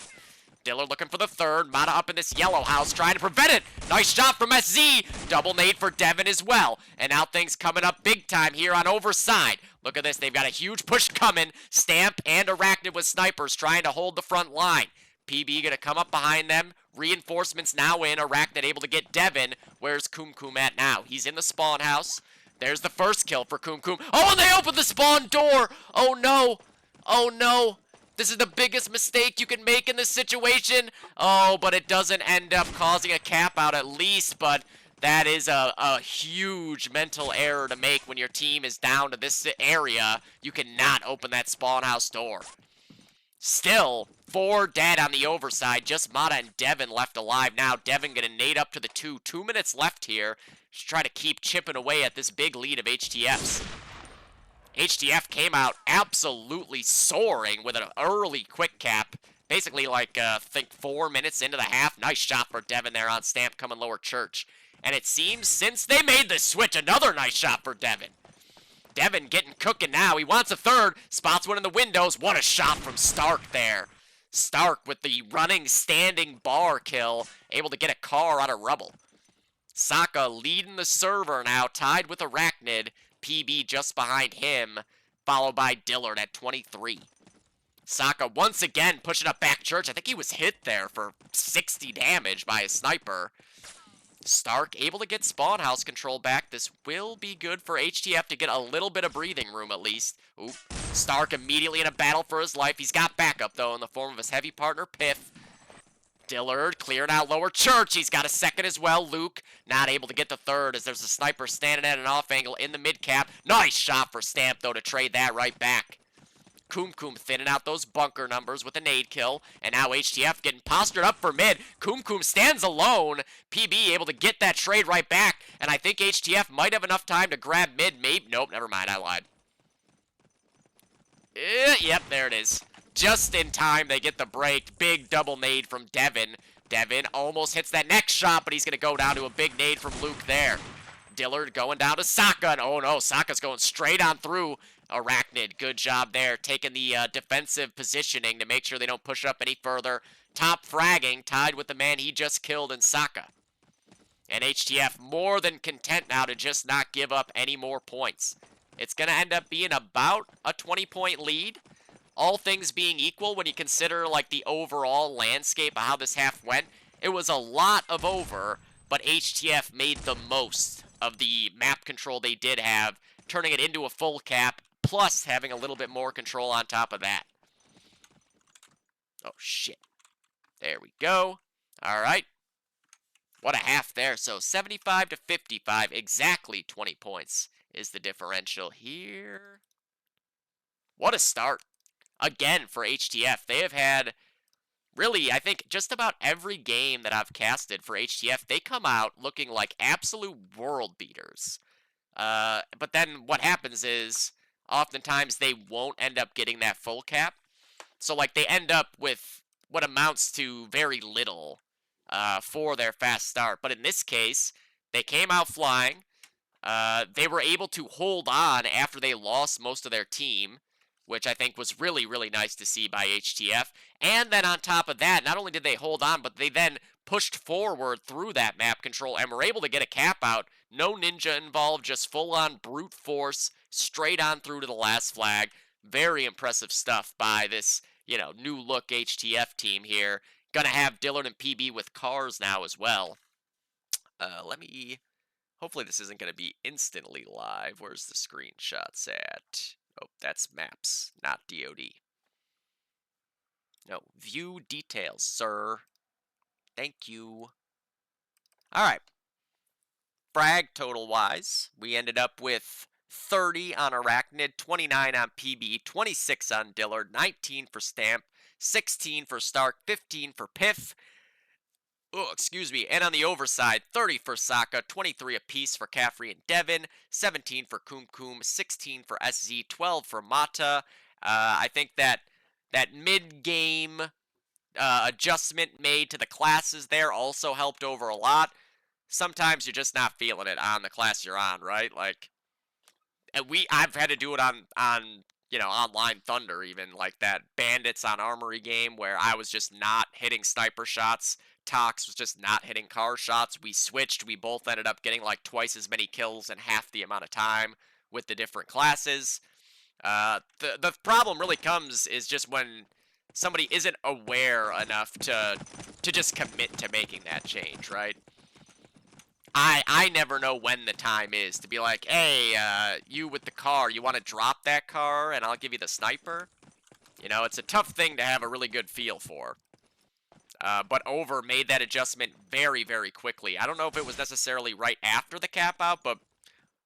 Dillard looking for the third. Mata up in this yellow house, trying to prevent it. Nice shot from SZ. Double nade for Devin as well. And now things coming up big time here on Overside. Look at this. They've got a huge push coming. Stamp and Arachnid with snipers trying to hold the front line. PB going to come up behind them. Reinforcements now in. Arachnid able to get Devin. Where's Kum Kum at now? He's in the spawn house. There's the first kill for Kum Kum. Oh, and they opened the spawn door. Oh, no. Oh, no. This is the biggest mistake you can make in this situation. Oh, but it doesn't end up causing a cap out at least, but that is a huge mental error to make when your team is down to this area. You cannot open that spawn house door. Still, 4 dead on the Overside. Just Mata and Devin left alive now. Devin gonna nade up to the 2. 2 minutes left here. Just try to keep chipping away at this big lead of HTF's. HTF came out absolutely soaring with an early quick cap. Basically like, I think 4 minutes into the half. Nice shot for Devin there on Stamp coming lower church. And it seems since they made the switch, another nice shot for Devin. Devin getting cooking now. He wants a third. Spots one in the windows. What a shot from Stark there. Stark with the running, standing bar kill. Able to get a car out of rubble. Sokka leading the server now. Tied with Arachnid. PB just behind him. Followed by Dillard at 23. Sokka once again pushing up back church. I think he was hit there for 60 damage by a sniper. Stark able to get spawn house control back. This will be good for HTF to get a little bit of breathing room at least. Ooh. Stark immediately in a battle for his life. He's got backup though in the form of his heavy partner Piff. Dillard clearing out lower church. He's got a second as well. Luke not able to get the third as there's a sniper standing at an off angle in the mid cap. Nice shot for Stamp though to trade that right back. Kum Kum thinning out those bunker numbers with a nade kill. And now HTF getting postured up for mid. Kum Kum stands alone. PB able to get that trade right back. And I think HTF might have enough time to grab mid. Maybe. Nope, never mind. I lied. Yep, there it is. Just in time, they get the break. Big double nade from Devin. Devin almost hits that next shot, but he's going to go down to a big nade from Luke there. Dillard going down to Sokka. And oh no, Sokka's going straight on through. Arachnid, good job there, taking the defensive positioning to make sure they don't push up any further. Top fragging, tied with the man he just killed in Sokka. And HTF more than content now to just not give up any more points. It's going to end up being about a 20-point lead. all things being equal, when you consider, like, the overall landscape of how this half went, it was a lot of over, but HTF made the most of the map control they did have, turning it into a full cap, plus having a little bit more control on top of that. Oh, shit. There we go. All right. What a half there. So 75 to 55, exactly 20 points is the differential here. What a start. Again, for HTF, they have had, really, I think just about every game that I've casted for HTF, they come out looking like absolute world beaters. But then what happens is, oftentimes they won't end up getting that full cap. So, like, they end up with what amounts to very little for their fast start. But in this case, they came out flying. They were able to hold on after they lost most of their team, which I think was really, really nice to see by HTF. And then on top of that, not only did they hold on, but they then pushed forward through that map control and were able to get a cap out. No ninja involved, just full-on brute force, straight on through to the last flag. Very impressive stuff by this, you know, new look HTF team here. Gonna have Dillard and PB with cars now as well. Hopefully this isn't gonna be instantly live. Where's the screenshots at? Oh, that's maps, not DOD. No, view details, sir. Thank you. Alright. Frag total-wise, we ended up with 30 on Arachnid, 29 on PB, 26 on Dillard, 19 for Stamp, 16 for Stark, 15 for Piff. Oh, excuse me. And on the overside, 30 for Sokka, 23 apiece for Caffrey and Devin, 17 for Kumkum, 16 for SZ, 12 for Mata. I think that mid-game adjustment made to the classes there also helped over a lot. Sometimes you're just not feeling it on the class you're on, right? Like, I've had to do it on you know, online Thunder even, like that Bandits on Armory game where I was just not hitting sniper shots. Tox was just not hitting car shots. We switched. We both ended up getting like twice as many kills in half the amount of time with the different classes. The problem really comes is just when somebody isn't aware enough to just commit to making that change, right? I never know when the time is to be like, hey, you with the car, you want to drop that car and I'll give you the sniper? You know, it's a tough thing to have a really good feel for. But Over made that adjustment very, very quickly. I don't know if it was necessarily right after the cap out, but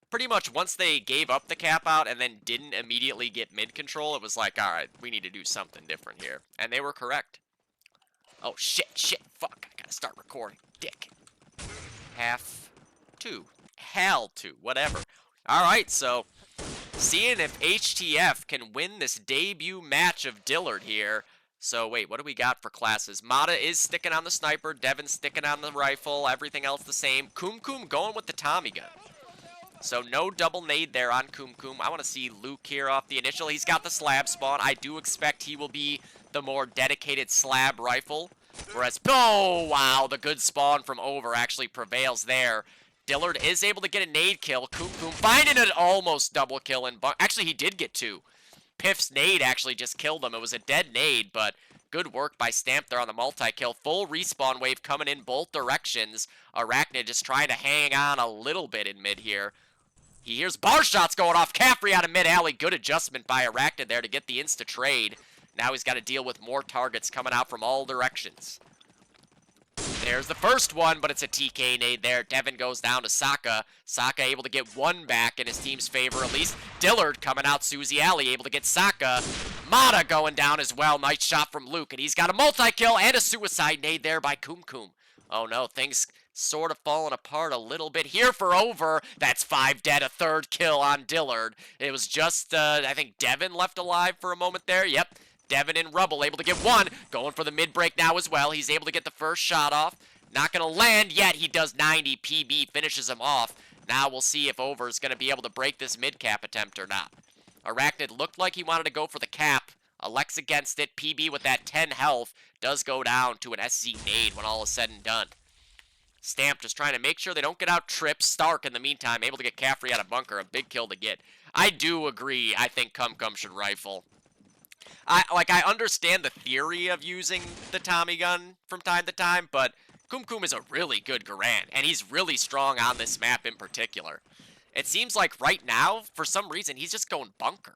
pretty much once they gave up the cap out and then didn't immediately get mid control, it was like, alright, we need to do something different here. And they were correct. Oh, shit, fuck, I gotta start recording. Dick. Hell to, whatever. Alright, so seeing if HTF can win this debut match of Dillard here. So wait, what do we got for classes? Mata is sticking on the sniper, Devin's sticking on the rifle, everything else the same. Kumkum going with the Tommy gun. So no double nade there on Kumkum. I want to see Luke here off the initial. He's got the slab spawn. I do expect he will be the more dedicated slab rifle. Whereas, oh, wow, the good spawn from Over actually prevails there. Dillard is able to get a nade kill. Kumkum finding an almost double kill. Actually, he did get two. Piff's nade actually just killed him. It was a dead nade, but good work by Stamp there on the multi-kill. Full respawn wave coming in both directions. Arachnid just trying to hang on a little bit in mid here. He hears bar shots going off. Caffrey out of mid-alley. Good adjustment by Arachnid there to get the insta-trade. Now he's got to deal with more targets coming out from all directions. There's the first one, but it's a TK nade there. Devin goes down to Sokka. Sokka able to get one back in his team's favor at least. Dillard coming out Suzy Alley, able to get Sokka. Mata going down as well. Nice shot from Luke, and he's got a multi-kill and a suicide nade there by Kumkum. Oh no, things sort of falling apart a little bit here for Over. That's 5 dead, a third kill on Dillard. It was just, I think Devin left alive for a moment there. Yep. Devin and Rubble able to get one. Going for the mid-break now as well. He's able to get the first shot off. Not going to land yet. He does 90. PB finishes him off. Now we'll see if Over is going to be able to break this mid-cap attempt or not. Arachnid looked like he wanted to go for the cap. Elects against it. PB with that 10 health does go down to an SZ nade when all is said and done. Stamp just trying to make sure they don't get out tripped. Stark, in the meantime, able to get Caffrey out of bunker. A big kill to get. I do agree. I think Kumkum should rifle. I understand the theory of using the Tommy gun from time to time, but Kum is a really good Garand, and he's really strong on this map in particular. It seems like right now, for some reason, he's just going bunker.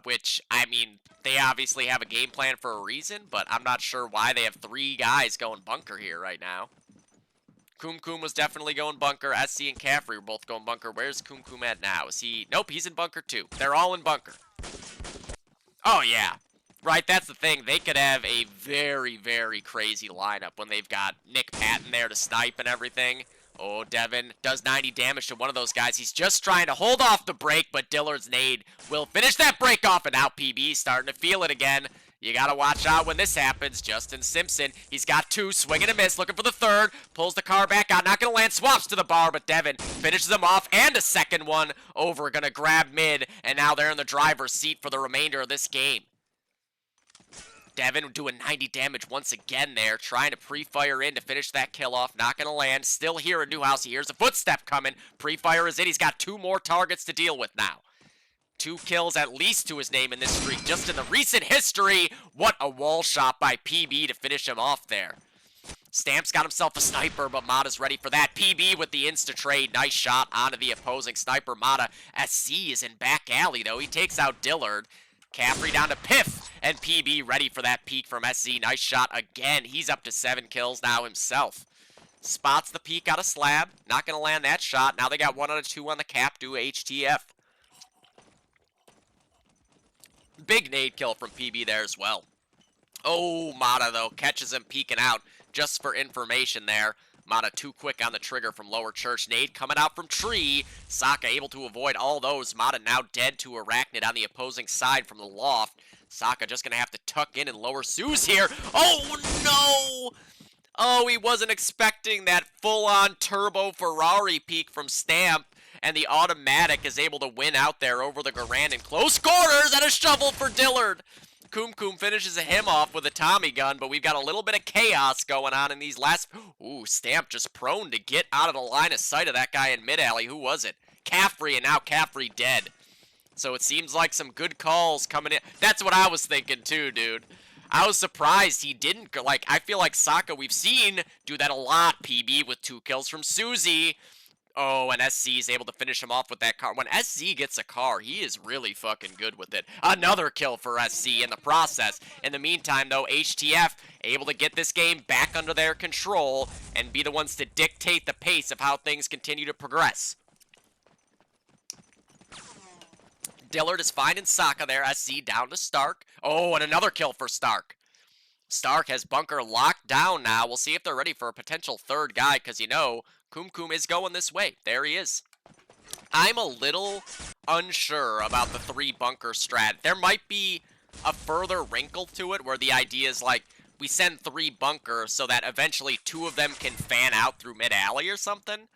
Which, I mean, they obviously have a game plan for a reason, but I'm not sure why they have 3 guys going bunker here right now. Kum was definitely going bunker. SC and Caffrey were both going bunker. Where's Kum at now? Is he... Nope, he's in bunker too. They're all in bunker. Oh, yeah. Right, that's the thing. They could have a very, very crazy lineup when they've got Nick Patton there to snipe and everything. Oh, Devin does 90 damage to one of those guys. He's just trying to hold off the break, but Dillard's nade will finish that break off, and now PB starting to feel it again. You gotta watch out when this happens. Justin Simpson, he's got 2, swing and a miss, looking for the 3rd, pulls the car back out, not gonna land, swaps to the bar, but Devin finishes him off, and a second one over, gonna grab mid, and now they're in the driver's seat for the remainder of this game. Devin doing 90 damage once again there, trying to pre-fire in to finish that kill off, not gonna land, still here in Newhouse, he hears a footstep coming, pre-fire is in, he's got 2 more targets to deal with now. 2 kills at least to his name in this streak, just in the recent history. What a wall shot by PB to finish him off there. Stamp's got himself a sniper, but Mata's ready for that. PB with the insta-trade. Nice shot onto the opposing sniper. Mata, SC is in back alley, though. He takes out Dillard. Caffrey down to Piff, and PB ready for that peek from SC. Nice shot again. He's up to 7 kills now himself. Spots the peek out of slab. Not going to land that shot. Now they got 1 out of 2 on the cap due HTF. Big nade kill from PB there as well. Oh, Mata, though, catches him peeking out just for information there. Mata too quick on the trigger from Lower Church. Nade coming out from Tree. Sokka able to avoid all those. Mata now dead to Arachnid on the opposing side from the loft. Sokka just going to have to tuck in and lower Suze here. Oh, no! Oh, he wasn't expecting that full-on turbo Ferrari peek from Stamp. And the automatic is able to win out there over the Garand in close quarters, and a shovel for Dillard. Kum finishes him off with a Tommy gun, but we've got a little bit of chaos going on in these last... Ooh, Stamp just prone to get out of the line of sight of that guy in mid-alley. Who was it? Caffrey, and now Caffrey dead. So it seems like some good calls coming in. That's what I was thinking too, dude. I was surprised he didn't go. Like, I feel like Sokka, we've seen do that a lot. PB with 2 kills from Susie. Oh, and SC is able to finish him off with that car. When SC gets a car, he is really fucking good with it. Another kill for SC in the process. In the meantime, though, HTF able to get this game back under their control and be the ones to dictate the pace of how things continue to progress. Dillard is finding Sokka there. SC down to Stark. Oh, and another kill for Stark. Stark has bunker locked down now. We'll see if they're ready for a potential 3rd guy, because you know, Kum is going this way. There he is. I'm a little unsure about the 3 bunker strat. There might be a further wrinkle to it where the idea is like, we send 3 bunker so that eventually 2 of them can fan out through mid-alley or something.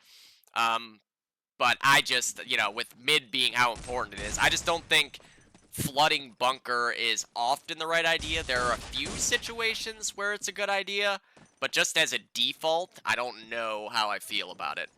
But I just, you know, with mid being how important it is, I just don't think flooding bunker is often the right idea. There are a few situations where it's a good idea, but just as a default, I don't know how I feel about it.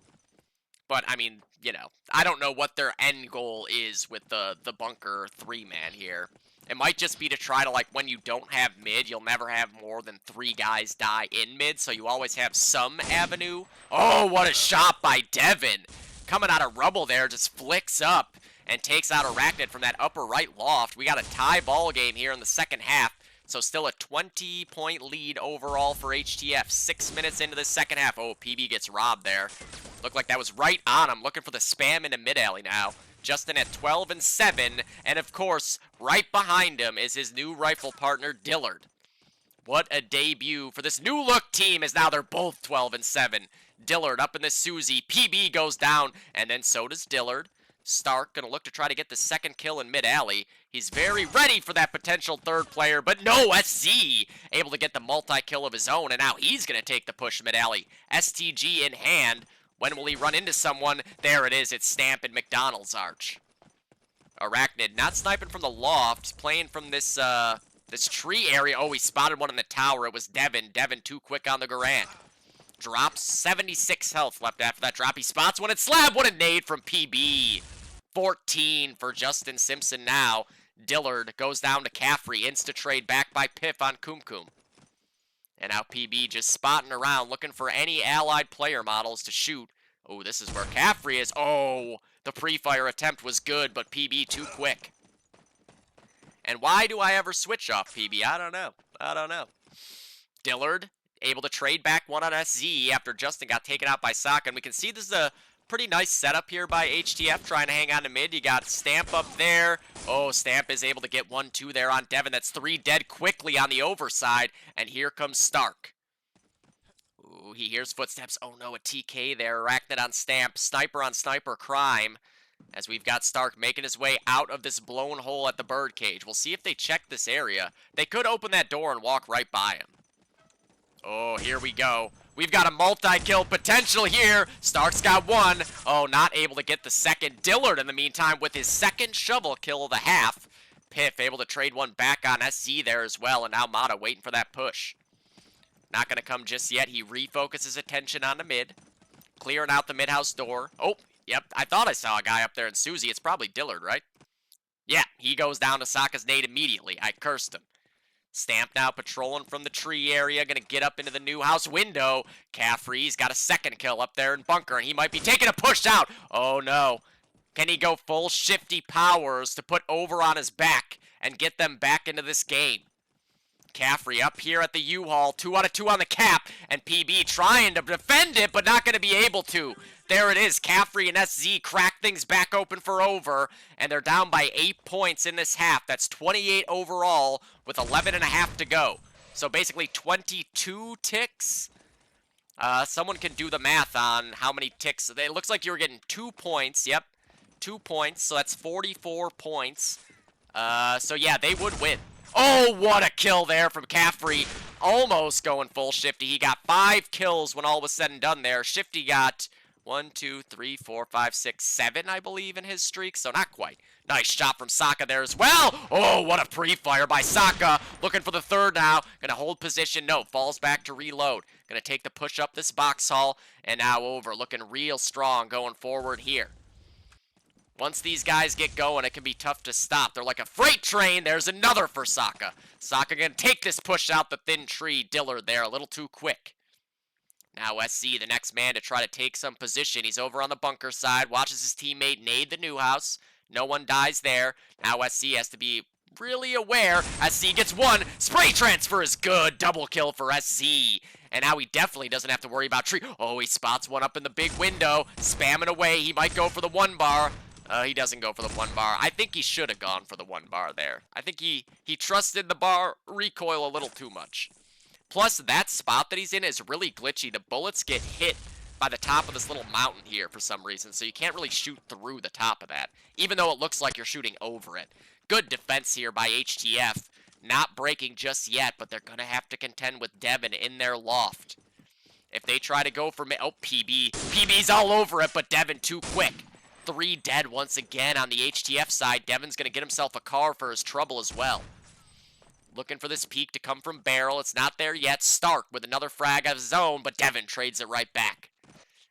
But, I mean, you know, I don't know what their end goal is with the bunker 3-man here. It might just be to try to, like, when you don't have mid, you'll never have more than 3 guys die in mid, so you always have some avenue. Oh, what a shot by Devin! Coming out of rubble there, just flicks up and takes out Arachnid from that upper right loft. We got a tie ball game here in the second half. So still a 20-point lead overall for HTF. 6 minutes into the second half. Oh, PB gets robbed there. Looked like that was right on him. Looking for the spam into mid-alley now. Justin at 12-7. And of course, right behind him is his new rifle partner, Dillard. What a debut for this new look team, as now they're both 12-7. Dillard up in the Susie. PB goes down, and then so does Dillard. Stark gonna look to try to get the 2nd kill in mid-alley. He's very ready for that potential 3rd player, but no, SC able to get the multi-kill of his own, and now he's gonna take the push mid-alley. STG in hand. When will he run into someone? There it is. It's Stamp and McDonald's Arch. Arachnid not sniping from the loft, playing from this this tree area. Oh, he spotted one in the tower. It was Devin. Devin too quick on the Garand. Drops 76 health left after that drop. He spots one at slab. What a nade from PB. 14 for Justin Simpson now. Dillard goes down to Caffrey. Insta-trade back by Piff on Kumkum. And now PB just spotting around, looking for any allied player models to shoot. Oh, this is where Caffrey is. Oh, the pre-fire attempt was good, but PB too quick. And why do I ever switch off PB? I don't know. Dillard able to trade back one on SZ after Justin got taken out by Sokka. And we can see this is a pretty nice setup here by HTF trying to hang on to mid. You got Stamp up there. Oh, Stamp is able to get 1-2 there on Devin. That's 3 dead quickly on the overside. And here comes Stark. Ooh, he hears footsteps. Oh no, a TK there. Arachnid on Stamp. Sniper on Sniper Crime. As we've got Stark making his way out of this blown hole at the birdcage. We'll see if they check this area. They could open that door and walk right by him. Oh, here we go. We've got a multi-kill potential here. Stark's got 1. Oh, not able to get the second. Dillard, in the meantime, with his second shovel kill of the half. Piff able to trade 1 back on SC there as well. And now Mata waiting for that push. Not going to come just yet. He refocuses attention on the mid. Clearing out the mid-house door. Oh, yep. I thought I saw a guy up there in Susie. It's probably Dillard, right? Yeah, he goes down to Sokka's nade immediately. I cursed him. Stamp now patrolling from the tree area. Gonna get up into the new house window. Caffrey's got a second kill up there in bunker, and he might be taking a push out. Oh no. Can he go full shifty powers to put over on his back and get them back into this game? Caffrey up here at the U-Haul. 2 out of 2 on the cap. And PB trying to defend it, but not going to be able to. There it is. Caffrey and SZ crack things back open for over. And they're down by 8 points in this half. That's 28 overall with 11.5 to go. So basically 22 ticks. Someone can do the math on how many ticks. It looks like you were getting 2 points. Yep. 2 points. So that's 44 points. So yeah, they would win. Oh, what a kill there from Caffrey. Almost going full Shifty. He got 5 kills when all was said and done there. Shifty got 1, 2, 3, 4, 5, 6, 7, I believe, in his streak. So not quite. Nice shot from Sokka there as well. Oh, what a pre-fire by Sokka. Looking for the third now. Gonna hold position. No, falls back to reload. Gonna take the push up this box hall. And now over. Looking real strong going forward here. Once these guys get going, it can be tough to stop. They're like a freight train. There's another for Sokka. Sokka gonna take this push out the thin tree. Dillard there, a little too quick. Now SC, the next man to try to take some position. He's over on the bunker side. Watches his teammate nade the new house. No one dies there. Now SC has to be really aware. SC gets 1. Spray transfer is good. Double kill for SC. And now he definitely doesn't have to worry about tree. Oh, he spots one up in the big window. Spamming away. He might go for the 1 bar. He doesn't go for the 1 bar. I think he should have gone for the 1 bar there. I think he trusted the bar recoil a little too much. Plus, that spot that he's in is really glitchy. The bullets get hit by the top of this little mountain here for some reason, so you can't really shoot through the top of that, even though it looks like you're shooting over it. Good defense here by HTF. Not breaking just yet, but they're going to have to contend with Devin in their loft. If they try to go for... Oh, PB. PB's all over it, but Devin too quick. 3 dead once again on the HTF side. Devin's going to get himself a car for his trouble as well. Looking for this peek to come from Barrel. It's not there yet. Stark with another frag out of his own, but Devin trades it right back.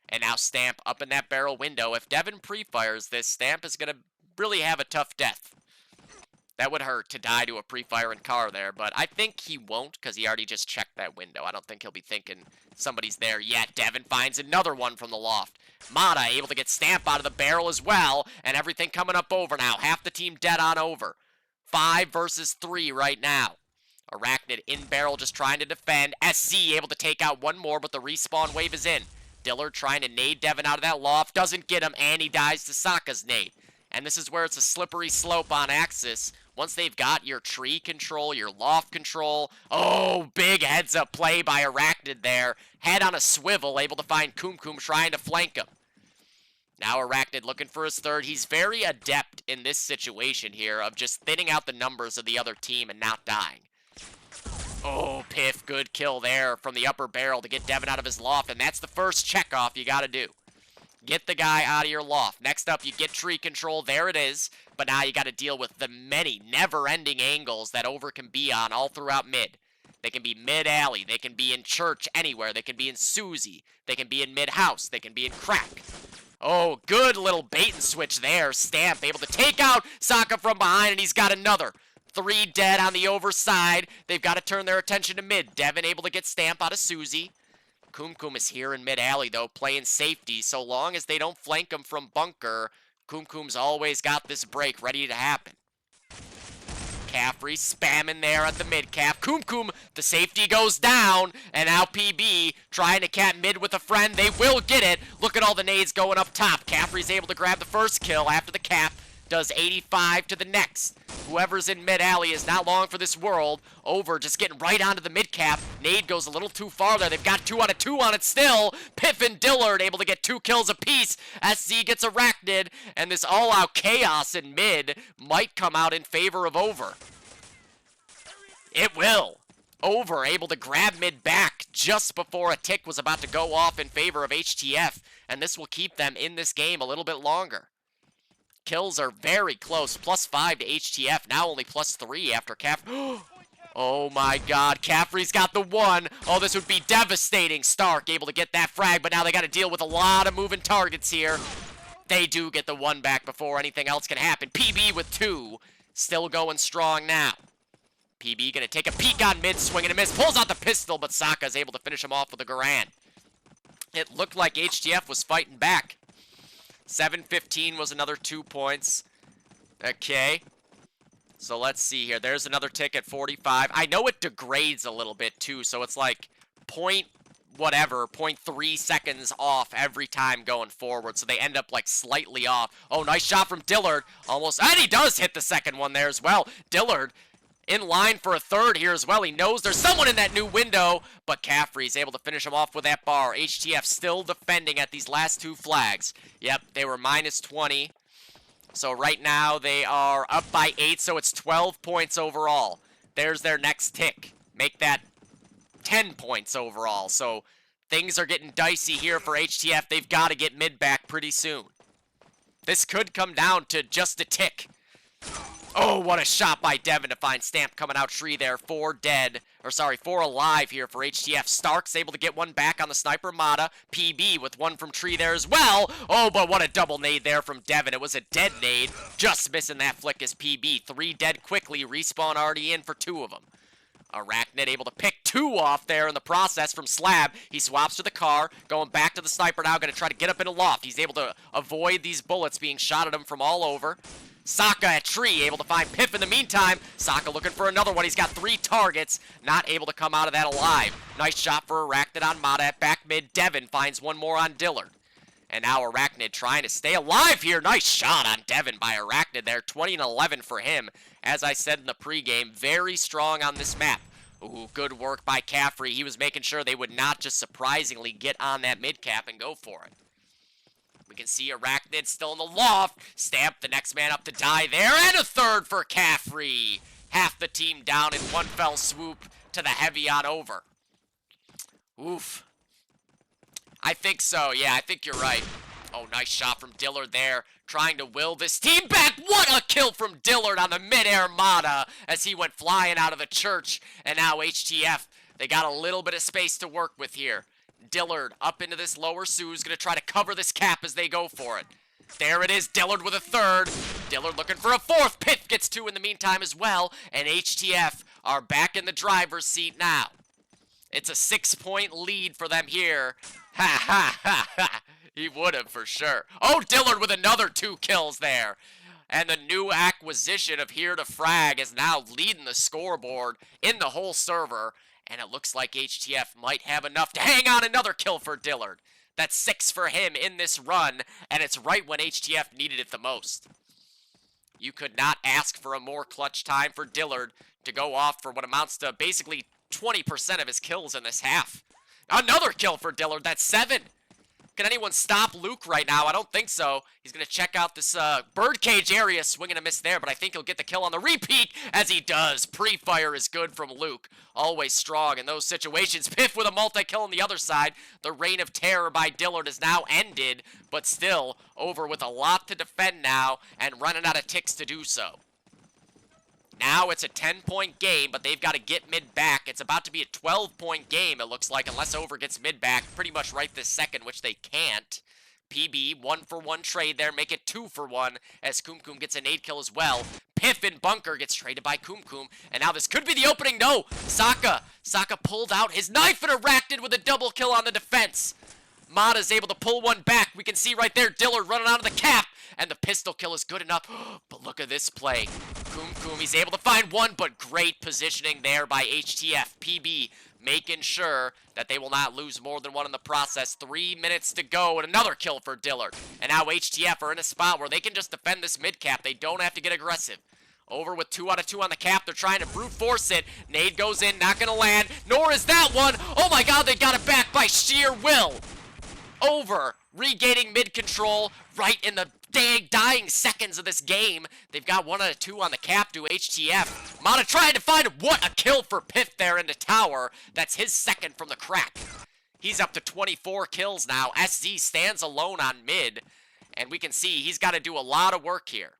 And now Stamp up in that barrel window. If Devin pre-fires this, Stamp is going to really have a tough death. That would hurt to die to a pre-firing car there, but I think he won't because he already just checked that window. I don't think he'll be thinking somebody's there yet. Devin finds another one from the loft. Mata able to get Stamp out of the barrel as well, and everything coming up over now. Half the team dead on over. 5 versus 3 right now. Arachnid in barrel just trying to defend. SZ able to take out 1 more, but the respawn wave is in. Dillard trying to nade Devin out of that loft. Doesn't get him, and he dies to Sokka's nade. And this is where it's a slippery slope on Axis. Once they've got your tree control, your loft control. Oh, big heads-up play by Arachnid there. Head on a swivel, able to find Kumkum trying to flank him. Now Arachnid looking for his third. He's very adept in this situation here of just thinning out the numbers of the other team and not dying. Oh, Piff, good kill there from the upper barrel to get Devin out of his loft, and that's the first checkoff you gotta do. Get the guy out of your loft. Next up, you get tree control. There it is. But now you got to deal with the many never-ending angles that Over can be on all throughout mid. They can be mid-alley. They can be in church anywhere. They can be in Susie. They can be in mid-house. They can be in crack. Oh, good little bait and switch there. Stamp able to take out Sokka from behind, and he's got another. 3 dead on the overside. They've got to turn their attention to mid. Devin able to get Stamp out of Susie. Kum Kum is here in mid-alley, though, playing safety. So long as they don't flank him from bunker, Kum Kum's always got this break ready to happen. Caffrey spamming there at the mid-cap. Kum Kum, the safety goes down, and now PB trying to cap mid with a friend. They will get it. Look at all the nades going up top. Caffrey's able to grab the first kill after the cap. Does 85 to the next. Whoever's in mid-alley is not long for this world. Over, just getting right onto the mid-cap. Nade goes a little too far there. They've got 2 out of 2 on it still. Piff and Dillard able to get 2 kills apiece. SZ gets Arachnid, and this all-out chaos in mid might come out in favor of Over. It will. Over able to grab mid back just before a tick was about to go off in favor of HTF, and this will keep them in this game a little bit longer. Kills are very close. +5 to HTF. Now only +3 after Caff. Oh my god. Caffrey's got the 1. Oh, this would be devastating. Stark able to get that frag, but now they got to deal with a lot of moving targets here. They do get the 1 back before anything else can happen. PB with 2. Still going strong now. PB going to take a peek on mid, swing and a miss. Pulls out the pistol, but Sokka is able to finish him off with a Garand. It looked like HTF was fighting back. 7-15 was another 2 points. Okay. So let's see here. There's another tick at 45. I know it degrades a little bit too, so it's like 0.3 seconds off every time going forward. So they end up like slightly off. Oh, nice shot from Dillard. Almost. And he does hit the second one there as well. Dillard in line for a third here as well. He knows there's someone in that new window, but Caffrey's able to finish him off with that bar. HTF still defending at these last 2 flags. Yep, they were -20. So right now they are up by 8, so it's 12 points overall. There's their next tick. Make that 10 points overall. So things are getting dicey here for HTF. They've got to get mid back pretty soon. This could come down to just a tick. Oh, what a shot by Devin to find Stamp coming out tree there. 4 dead. Or sorry, 4 alive here for HTF. Stark's able to get 1 back on the sniper Mata. PB with 1 from tree there as well. Oh, but what a double nade there from Devin. It was a dead nade. Just missing that flick is PB. 3 dead quickly. Respawn already in for 2 of them. Arachnid able to pick 2 off there in the process from Slab. He swaps to the car, going back to the sniper now, going to try to get up in a loft. He's able to avoid these bullets being shot at him from all over. Sokka at tree, able to find Piff in the meantime. Sokka looking for another one. He's got 3 targets, not able to come out of that alive. Nice shot for Arachnid on Mata at back mid. Devin finds 1 more on Dillard. And now Arachnid trying to stay alive here. Nice shot on Devin by Arachnid there. 20 and 11 for him. As I said in the pregame, very strong on this map. Ooh, good work by Caffrey. He was making sure they would not just surprisingly get on that mid cap and go for it. We can see Arachnid still in the loft. Stamp the next man up to die there. And a third for Caffrey. Half the team down in 1 fell swoop to the heavy on Over. Oof. I think so. Yeah, I think you're right. Oh, nice shot from Dillard there. Trying to will this team back. What a kill from Dillard on the mid-air Mata as he went flying out of the church. And now HTF, they got a little bit of space to work with here. Dillard up into this lower Sue's going to try to cover this cap as they go for it. There it is, Dillard with a 3rd. Dillard looking for a 4th. Pitt gets 2 in the meantime as well. And HTF are back in the driver's seat now. It's a 6-point lead for them here. Ha ha ha ha. He would have for sure. Oh, Dillard with another 2 kills there. And the new acquisition of Here to Frag is now leading the scoreboard in the whole server. And it looks like HTF might have enough to hang on another kill for Dillard. That's 6 for him in this run, and it's right when HTF needed it the most. You could not ask for a more clutch time for Dillard to go off for what amounts to basically 20% of his kills in this half. Another kill for Dillard, that's 7. Can anyone stop Luke right now? I don't think so. He's going to check out this birdcage area, swing and a miss there, but I think he'll get the kill on the repeat, as he does. Pre-fire is good from Luke. Always strong in those situations. Piff with a multi-kill on the other side. The reign of terror by Dillard is now ended, but still Over with a lot to defend now, and running out of ticks to do so. Now it's a 10-point game, but they've got to get mid back. It's about to be a 12-point game, it looks like, unless Over gets mid back pretty much right this second, which they can't. PB, 1-for-1 trade there, make it 2-for-1 as Kum gets a nade kill as well. Piff in bunker gets traded by Kum, and now this could be the opening. No, Saka pulled out his knife and Arachnid with a double kill on the defense. Mata's able to pull one back. We can see right there Dillard running out of the cap, and the pistol kill is good enough. But look at this play. Kum, he's able to find one, but great positioning there by HTF. PB making sure that they will not lose more than one in the process. 3 minutes to go, and another kill for Dillard. And now HTF are in a spot where they can just defend this mid cap. They don't have to get aggressive. Over with 2 out of 2 on the cap. They're trying to brute force it. Nade goes in, not gonna land, nor is that one. Oh my god, they got it back by sheer will. Over, regaining mid control right in the dying seconds of this game. They've got 1 out of 2 on the cap to HTF. Mata trying to find what a kill for Piff there in the tower. That's his second from the crack. He's up to 24 kills now. SZ stands alone on mid, and we can see he's got to do a lot of work here.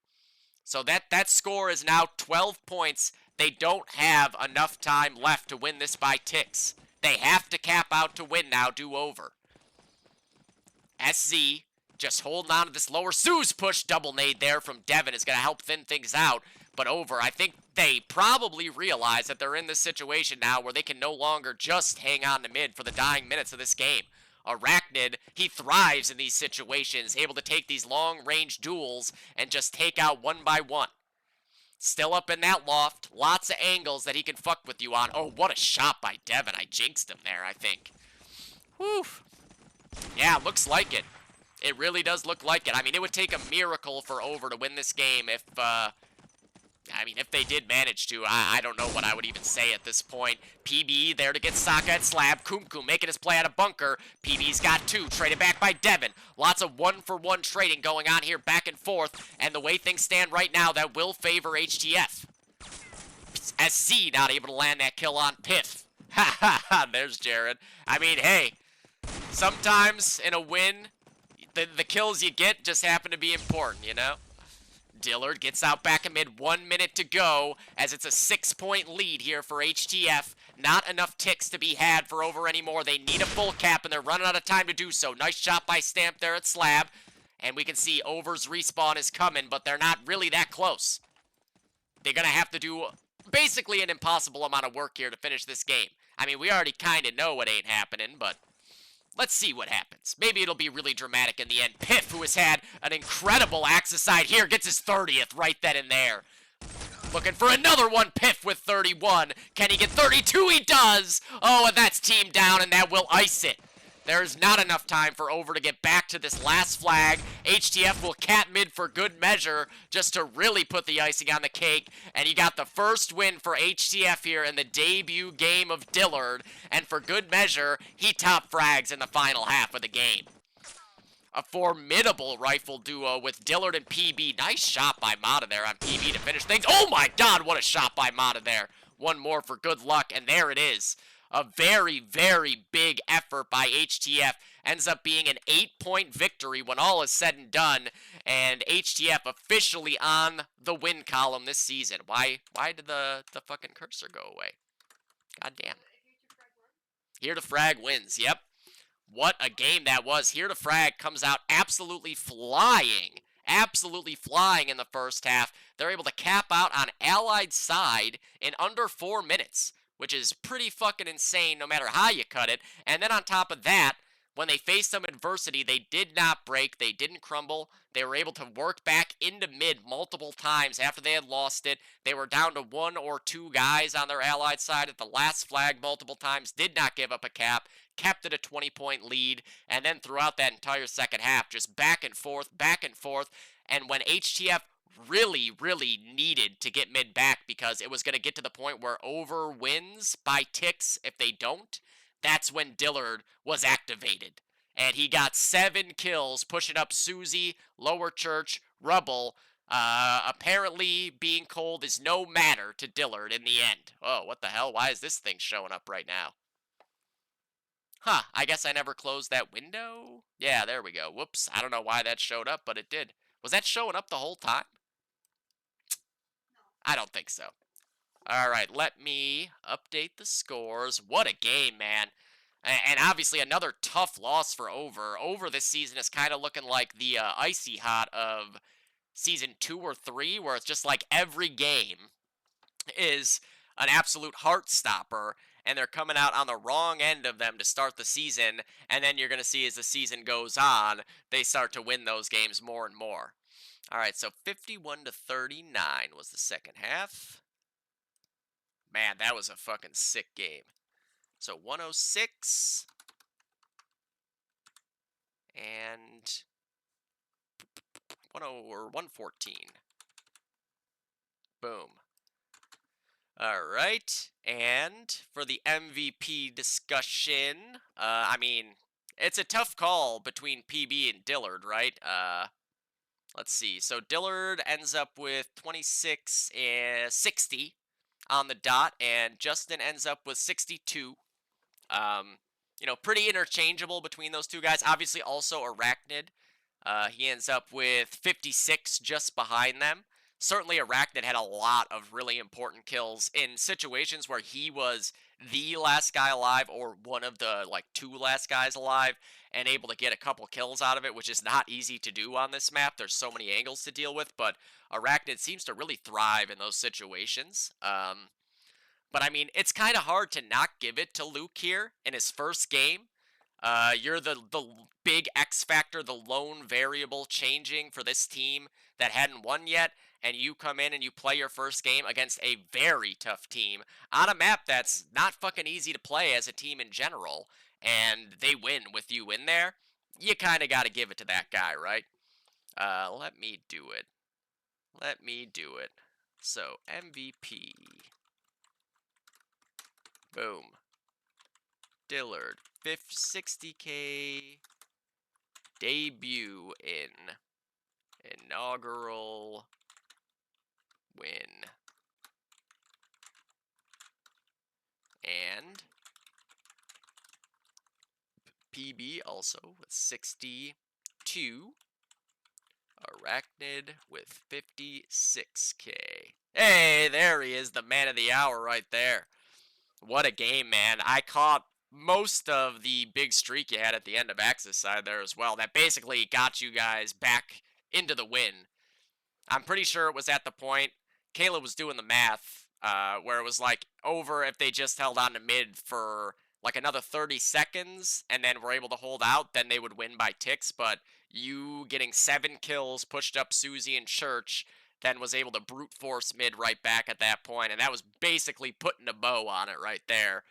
So that score is now 12 points. They don't have enough time left to win this by ticks. They have to cap out to win now, do over. SZ just holding on to this lower. Sue's push double nade there from Devin is going to help thin things out. But over, I think they probably realize that they're in this situation now where they can no longer just hang on to mid for the dying minutes of this game. Arachnid, he thrives in these situations, able to take these long-range duels and just take out one by one. Still up in that loft, lots of angles that he can fuck with you on. Oh, what a shot by Devin. I jinxed him there, I think. Whew. Yeah, looks like it. It really does look like it. I mean, it would take a miracle for Over to win this game if they did manage to. I don't know what I would even say at this point. PB there to get Saka at slab. Kum making his play out of bunker. PB's got 2, traded back by Devin. Lots of 1-for-1 trading going on here back and forth. And the way things stand right now, that will favor HTF. SZ not able to land that kill on Piff. Ha ha ha, there's Jared. I mean, hey, sometimes in a win, the kills you get just happen to be important, you know? Dillard gets out back amid 1 minute to go as it's a 6-point lead here for HTF. Not enough ticks to be had for Over anymore. They need a full cap and they're running out of time to do so. Nice shot by Stamp there at slab. And we can see Over's respawn is coming, but they're not really that close. They're going to have to do basically an impossible amount of work here to finish this game. I mean, we already kind of know what ain't happening, but let's see what happens. Maybe it'll be really dramatic in the end. Piff, who has had an incredible Axicide here, gets his 30th right then and there. Looking for another one. Piff with 31. Can he get 32? He does! Oh, and that's team down, and that will ice it. There's not enough time for Over to get back to this last flag. HTF will cat mid for good measure, just to really put the icing on the cake. And you got the first win for HTF here in the debut game of Dillard. And for good measure, he top frags in the final half of the game. A formidable rifle duo with Dillard and PB. Nice shot by Mata there on PB to finish things. Oh my god, what a shot by Mata there. One more for good luck, and there it is. A very, very big effort by HTF. Ends up being an 8-point victory when all is said and done. And HTF officially on the win column this season. Why did the fucking cursor go away? God damn. Here to Frag wins, yep. What a game that was. Here to Frag comes out absolutely flying in the first half. They're able to cap out on Allied side in under 4 minutes, which is pretty fucking insane no matter how you cut it. And then on top of that, when they faced some adversity, they did not break, they didn't crumble. They were able to work back into mid multiple times after they had lost it. They were down to 1 or 2 guys on their Allied side at the last flag multiple times, did not give up a cap, kept it a 20-point lead, and then throughout that entire second half, just back and forth, and when HTF really, really needed to get mid back because it was going to get to the point where Over wins by ticks if they don't, that's when Dillard was activated. And he got 7 kills, pushing up Susie, Lower Church, Rubble. Apparently, being cold is no matter to Dillard in the end. Oh, what the hell? Why is this thing showing up right now? Huh, I guess I never closed that window? Yeah, there we go. Whoops, I don't know why that showed up, but it did. Was that showing up the whole time? I don't think so. Alright, let me update the scores. What a game, man. And obviously another tough loss for Over. Over this season is kind of looking like the icy hot of season 2 or 3, where it's just like every game is an absolute heart stopper, and they're coming out on the wrong end of them to start the season, and then you're going to see as the season goes on, they start to win those games more and more. All right, so 51 to 39 was the second half. Man, that was a fucking sick game. So 106 and 10 or 114. Boom. All right, and for the MVP discussion, I mean, it's a tough call between PB and Dillard, right? Let's see. So Dillard ends up with 26 and 60 on the dot, and Justin ends up with 62. Um, pretty interchangeable between those two guys. Obviously, also Arachnid. He ends up with 56 just behind them. Certainly, Arachnid had a lot of really important kills in situations where he was the last guy alive or one of the, like, 2 last guys alive and able to get a couple kills out of it, which is not easy to do on this map. There's so many angles to deal with, but Arachnid seems to really thrive in those situations. But I mean, it's kind of hard to not give it to Luke here in his first game. You're the big X factor, the lone variable changing for this team that hadn't won yet, and you come in and you play your first game against a very tough team on a map that's not fucking easy to play as a team in general, and they win with you in there. You kind of got to give it to that guy, right? Let me do it. Let me do it. So, MVP. Boom. Dillard, 60K debut in inaugural win. And PB also with 62. Arachnid with 56K. Hey, there he is, the man of the hour right there. What a game, man. I caught most of the big streak you had at the end of Axis side there as well. That basically got you guys back into the win. I'm pretty sure it was at the point, Kayla was doing the math, where it was like over if they just held on to mid for like another 30 seconds and then were able to hold out, then they would win by ticks. But you getting 7 kills, pushed up Susie and Church, then was able to brute force mid right back at that point, and that was basically putting a bow on it right there.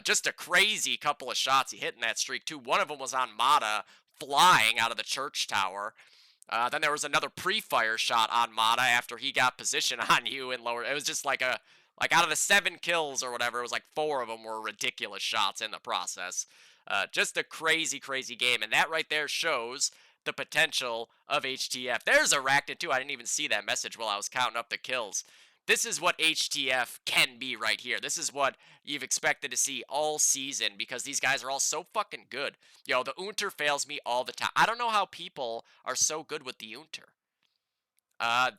Just a crazy couple of shots he hit in that streak, too. One of them was on Mata, flying out of the church tower. Then there was another pre-fire shot on Mata after he got position on you in lower. It was just like out of the 7 kills or whatever, it was like 4 of them were ridiculous shots in the process. Just a crazy, crazy game, and that right there shows the potential of HTF. There's Arachnid too. I didn't even see that message while I was counting up the kills. This is what HTF can be right here. This is what you've expected to see all season because these guys are all so fucking good. Yo, the Unter fails me all the time. I don't know how people are so good with the Unter.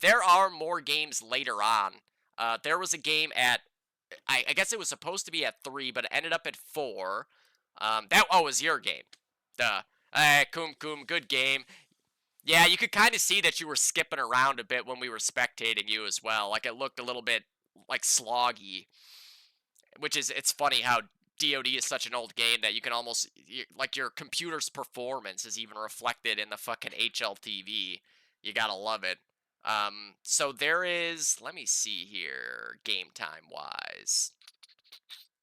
There are more games later on. There was a game at, I guess it was supposed to be at 3, but it ended up at 4. That was your game. Duh. Kum, good game. Yeah, you could kind of see that you were skipping around a bit when we were spectating you as well. Like, it looked a little bit, like, sloggy. Which is, it's funny how DOD is such an old game that you can almost, like, your computer's performance is even reflected in the fucking HLTV. You gotta love it. So there is, let me see here, game time-wise.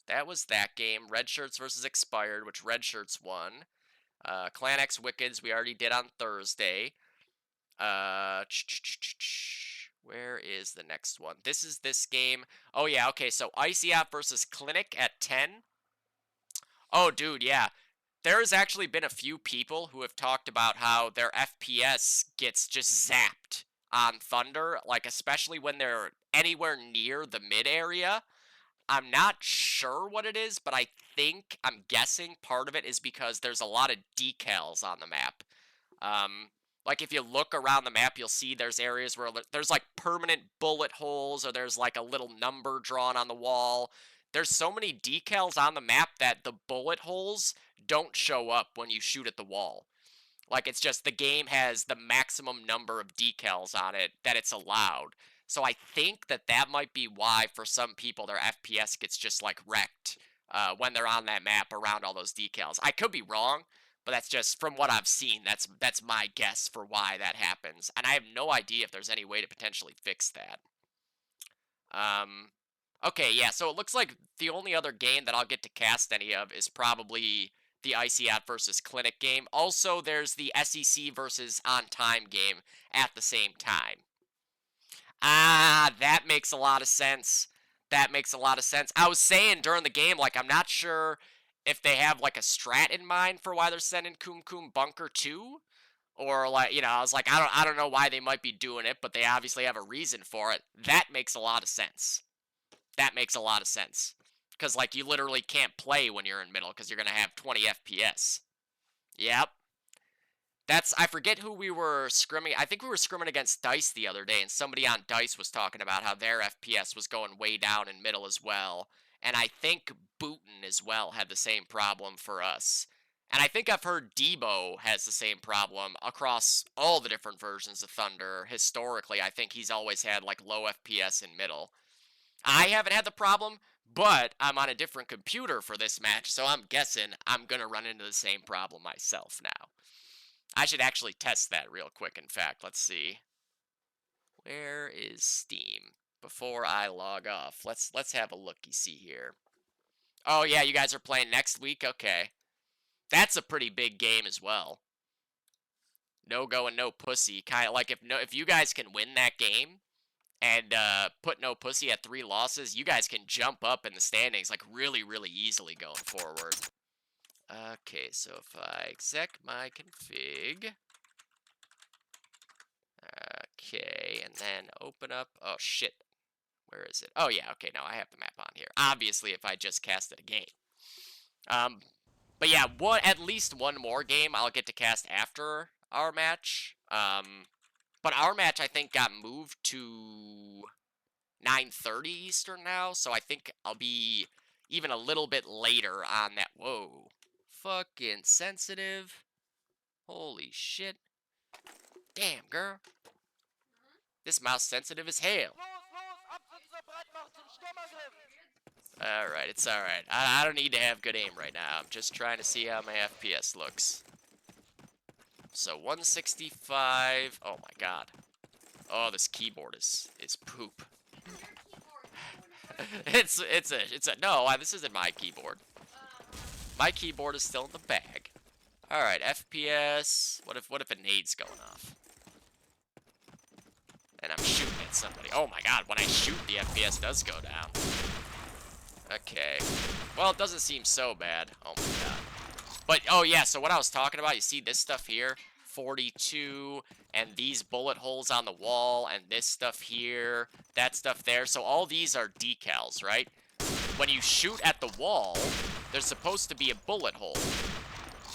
That was that game. Red Shirts versus Expired, which Red Shirts won. Clan X Wickeds we already did on Thursday. Where is the next one? This is this game. Oh, yeah, okay, so ICOP versus Clinic at 10. Oh, dude, yeah. There's actually been a few people who have talked about how their FPS gets just zapped on Thunder, like, especially when they're anywhere near the mid area. I'm not sure what it is, but I'm guessing part of it is because there's a lot of decals on the map. Like, if you look around the map, you'll see there's areas where there's, like, permanent bullet holes, or there's, like, a little number drawn on the wall. there's so many decals on the map that the bullet holes don't show up when you shoot at the wall. Like, it's just the game has the maximum number of decals on it that it's allowed. So I think that that might be why, for some people, their FPS gets just, like, wrecked when they're on that map around all those decals. I could be wrong, but that's just, from what I've seen, that's my guess for why that happens. And I have no idea if there's any way to potentially fix that. Okay, yeah, so it looks like the only other game that I'll get to cast any of is probably the ICOT versus Clinic game. Also, there's the SEC versus On Time game at the same time. Ah, that makes a lot of sense. That makes a lot of sense. I was saying during the game, like, I'm not sure if they have, like, a strat in mind for why they're sending Kum Kum Bunker 2. Or, like, you know, I was like, I don't know why they might be doing it, but they obviously have a reason for it. That makes a lot of sense. That makes a lot of sense. Because, like, you literally can't play when you're in middle because you're going to have 20 FPS. Yep. I forget who we were scrimming. I think we were scrimming against DICE the other day, and somebody on DICE was talking about how their FPS was going way down in middle as well. And I think Booten as well had the same problem for us. And I think I've heard Debo has the same problem across all the different versions of Thunder. Historically, I think he's always had, like, low FPS in middle. I haven't had the problem, but I'm on a different computer for this match, so I'm guessing I'm going to run into the same problem myself now. I should actually test that real quick, in fact. Let's see. Where is Steam? Before I log off, let's have a looky-see here. Oh, yeah, you guys are playing next week? Okay. That's a pretty big game as well. No go and no pussy. Kind of like if you guys can win that game and put no pussy at 3 losses, you guys can jump up in the standings like really, really easily going forward. Okay, so if I exec my config. Okay, and then open up. Oh, shit. Where is it? Oh, yeah, okay, no, I have the map on here. Obviously, if I just casted a game. But yeah, at least one more game I'll get to cast after our match. But our match, I think, got moved to 9:30 Eastern now, so I think I'll be even a little bit later on that. Whoa. Fucking sensitive. Holy shit. Damn, girl. This mouse sensitive as hell. Alright, it's alright. I don't need to have good aim right now. I'm just trying to see how my FPS looks. So 165. Oh my god. Oh, this keyboard is poop. it's a no, this isn't my keyboard. My keyboard is still in the bag. Alright, FPS. What if a nade's going off? And I'm shooting at somebody. Oh my god, when I shoot, the FPS does go down. Okay. Well, it doesn't seem so bad. Oh my god. But, oh yeah, so what I was talking about, you see this stuff here? 42, and these bullet holes on the wall, and this stuff here, that stuff there. So all these are decals, right? When you shoot at the wall, there's supposed to be a bullet hole.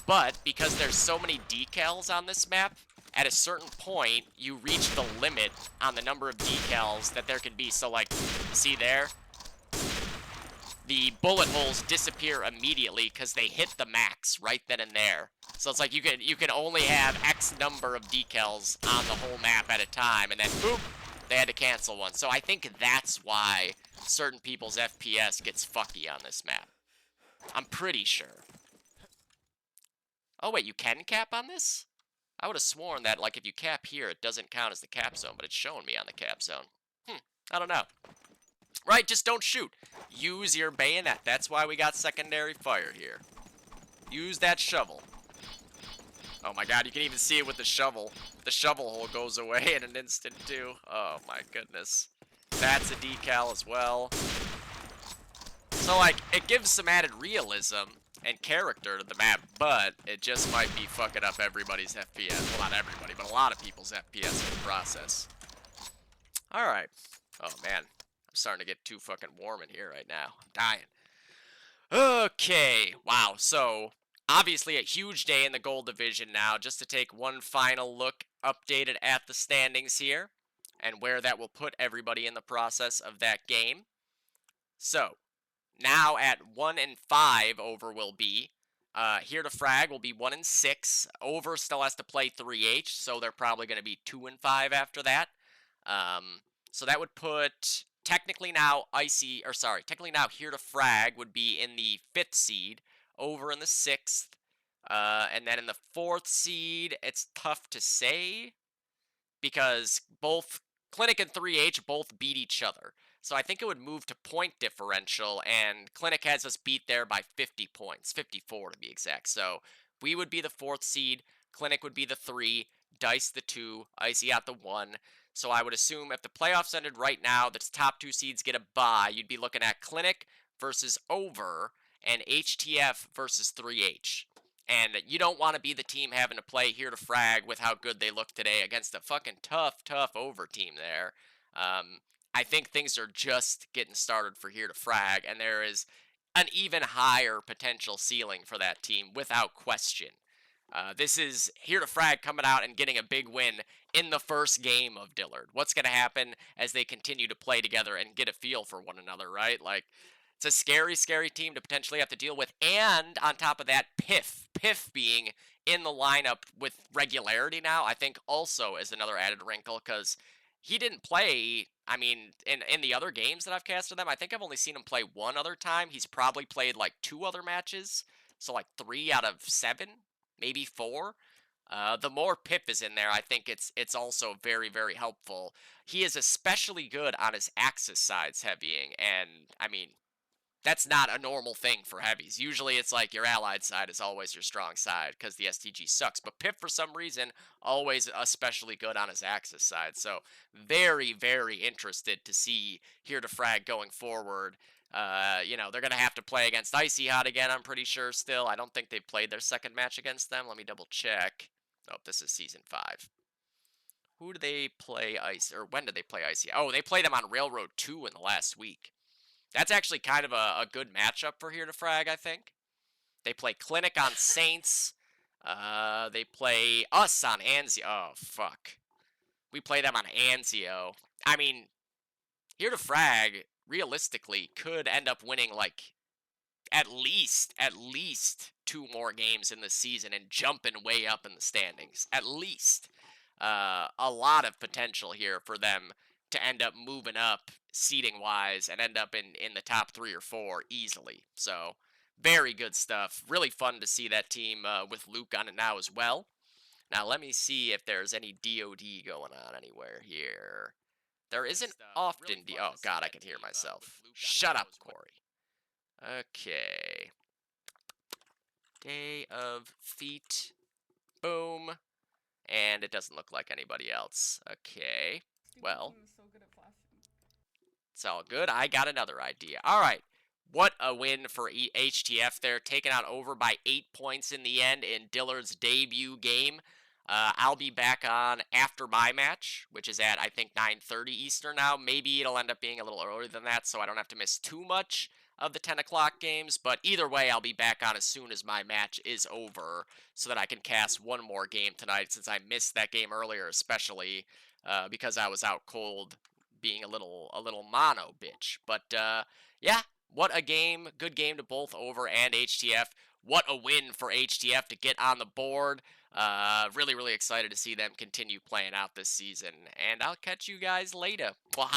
But, because there's so many decals on this map, at a certain point, you reach the limit on the number of decals that there can be. So, like, see there? The bullet holes disappear immediately because they hit the max right then and there. So it's like you can only have X number of decals on the whole map at a time, and then boop, they had to cancel one. So I think that's why certain people's FPS gets fucky on this map. I'm pretty sure. Oh wait, you can cap on this? I would have sworn that, like, if you cap here, it doesn't count as the cap zone, but it's showing me on the cap zone. I don't know. Right, just don't shoot. Use your bayonet. That's why we got secondary fire here. Use that shovel. Oh my god, you can even see it with the shovel. The shovel hole goes away in an instant, too. Oh my goodness. That's a decal as well. So, like, it gives some added realism and character to the map, but it just might be fucking up everybody's FPS. Well, not everybody, but a lot of people's FPS in the process. Alright. Oh, man. I'm starting to get too fucking warm in here right now. I'm dying. Okay. Wow. So, obviously a huge day in the gold division now. Just to take one final look updated at the standings here and where that will put everybody in the process of that game. So, now at 1 and 5 over will be. Here to Frag will be 1 and 6. Over still has to play 3H, so they're probably going to be 2 and 5 after that. So that would put technically now technically now Here to Frag would be in the 5th seed, Over in the 6th, and then in the 4th seed, it's tough to say because both Clinic and 3H both beat each other. So I think it would move to point differential, and Clinic has us beat there by 50 points, 54 to be exact. So we would be the 4th seed, Clinic would be the 3, Dice the 2, Icy at the 1. So I would assume if the playoffs ended right now, the top 2 seeds get a bye, you'd be looking at Clinic versus Over and HTF versus 3H. And you don't want to be the team having to play Here to Frag with how good they look today against a fucking tough Over team there. I think things are just getting started for Here to Frag, and there is an even higher potential ceiling for that team without question. This is Here to Frag coming out and getting a big win in the first game of Dillard. What's going to happen as they continue to play together and get a feel for one another, right? Like, it's a scary, scary team to potentially have to deal with. And on top of that, Piff being in the lineup with regularity now, I think also is another added wrinkle because he didn't play. I mean, in the other games that I've casted them, I think I've only seen him play one other time. He's probably played like 2 other matches. So like 3 out of 7, maybe 4. The more Pip is in there, I think it's also very, very helpful. He is especially good on his Axis sides heavying, and I mean, that's not a normal thing for heavies. Usually it's like your allied side is always your strong side because the STG sucks. But Pip, for some reason, always especially good on his Axis side. So very, very interested to see Here to Frag going forward. They're going to have to play against Icy Hot again, I'm pretty sure still. I don't think they've played their second match against them. Let me double check. Oh, this is Season 5. Who do they play Icy, or when did they play Icy? Oh, they played them on Railroad 2 in the last week. That's actually kind of a good matchup for Here to Frag, I think. They play Clinic on Saints. They play us on Anzio. Oh, fuck. We play them on Anzio. I mean, Here to Frag, realistically, could end up winning, like, at least 2 more games in the season and jumping way up in the standings. At least. A lot of potential here for them to end up moving up seeding wise and end up in the top 3 or 4 easily. So very good stuff. Really fun to see that team with Luke on it now as well. Now let me see if there's any DOD going on anywhere here. There isn't often oh god, I can hear myself. Shut up, Corey. Okay. Day of Feet. Boom. And it doesn't look like anybody else. Okay. Well, it's all good. I got another idea. All right. What a win for HTF. They're taken out Over by 8 points in the end in Dillard's debut game. I'll be back on after my match, which is at, I think, 9:30 Eastern now. Maybe it'll end up being a little earlier than that, so I don't have to miss too much of the 10 o'clock games. But either way, I'll be back on as soon as my match is over so that I can cast one more game tonight since I missed that game earlier, especially because I was out cold being a little mono bitch. But yeah, what a game. Good game to both Over and HTF. What a win for HTF to get on the board. Really, really excited to see them continue playing out this season. And I'll catch you guys later. Blah.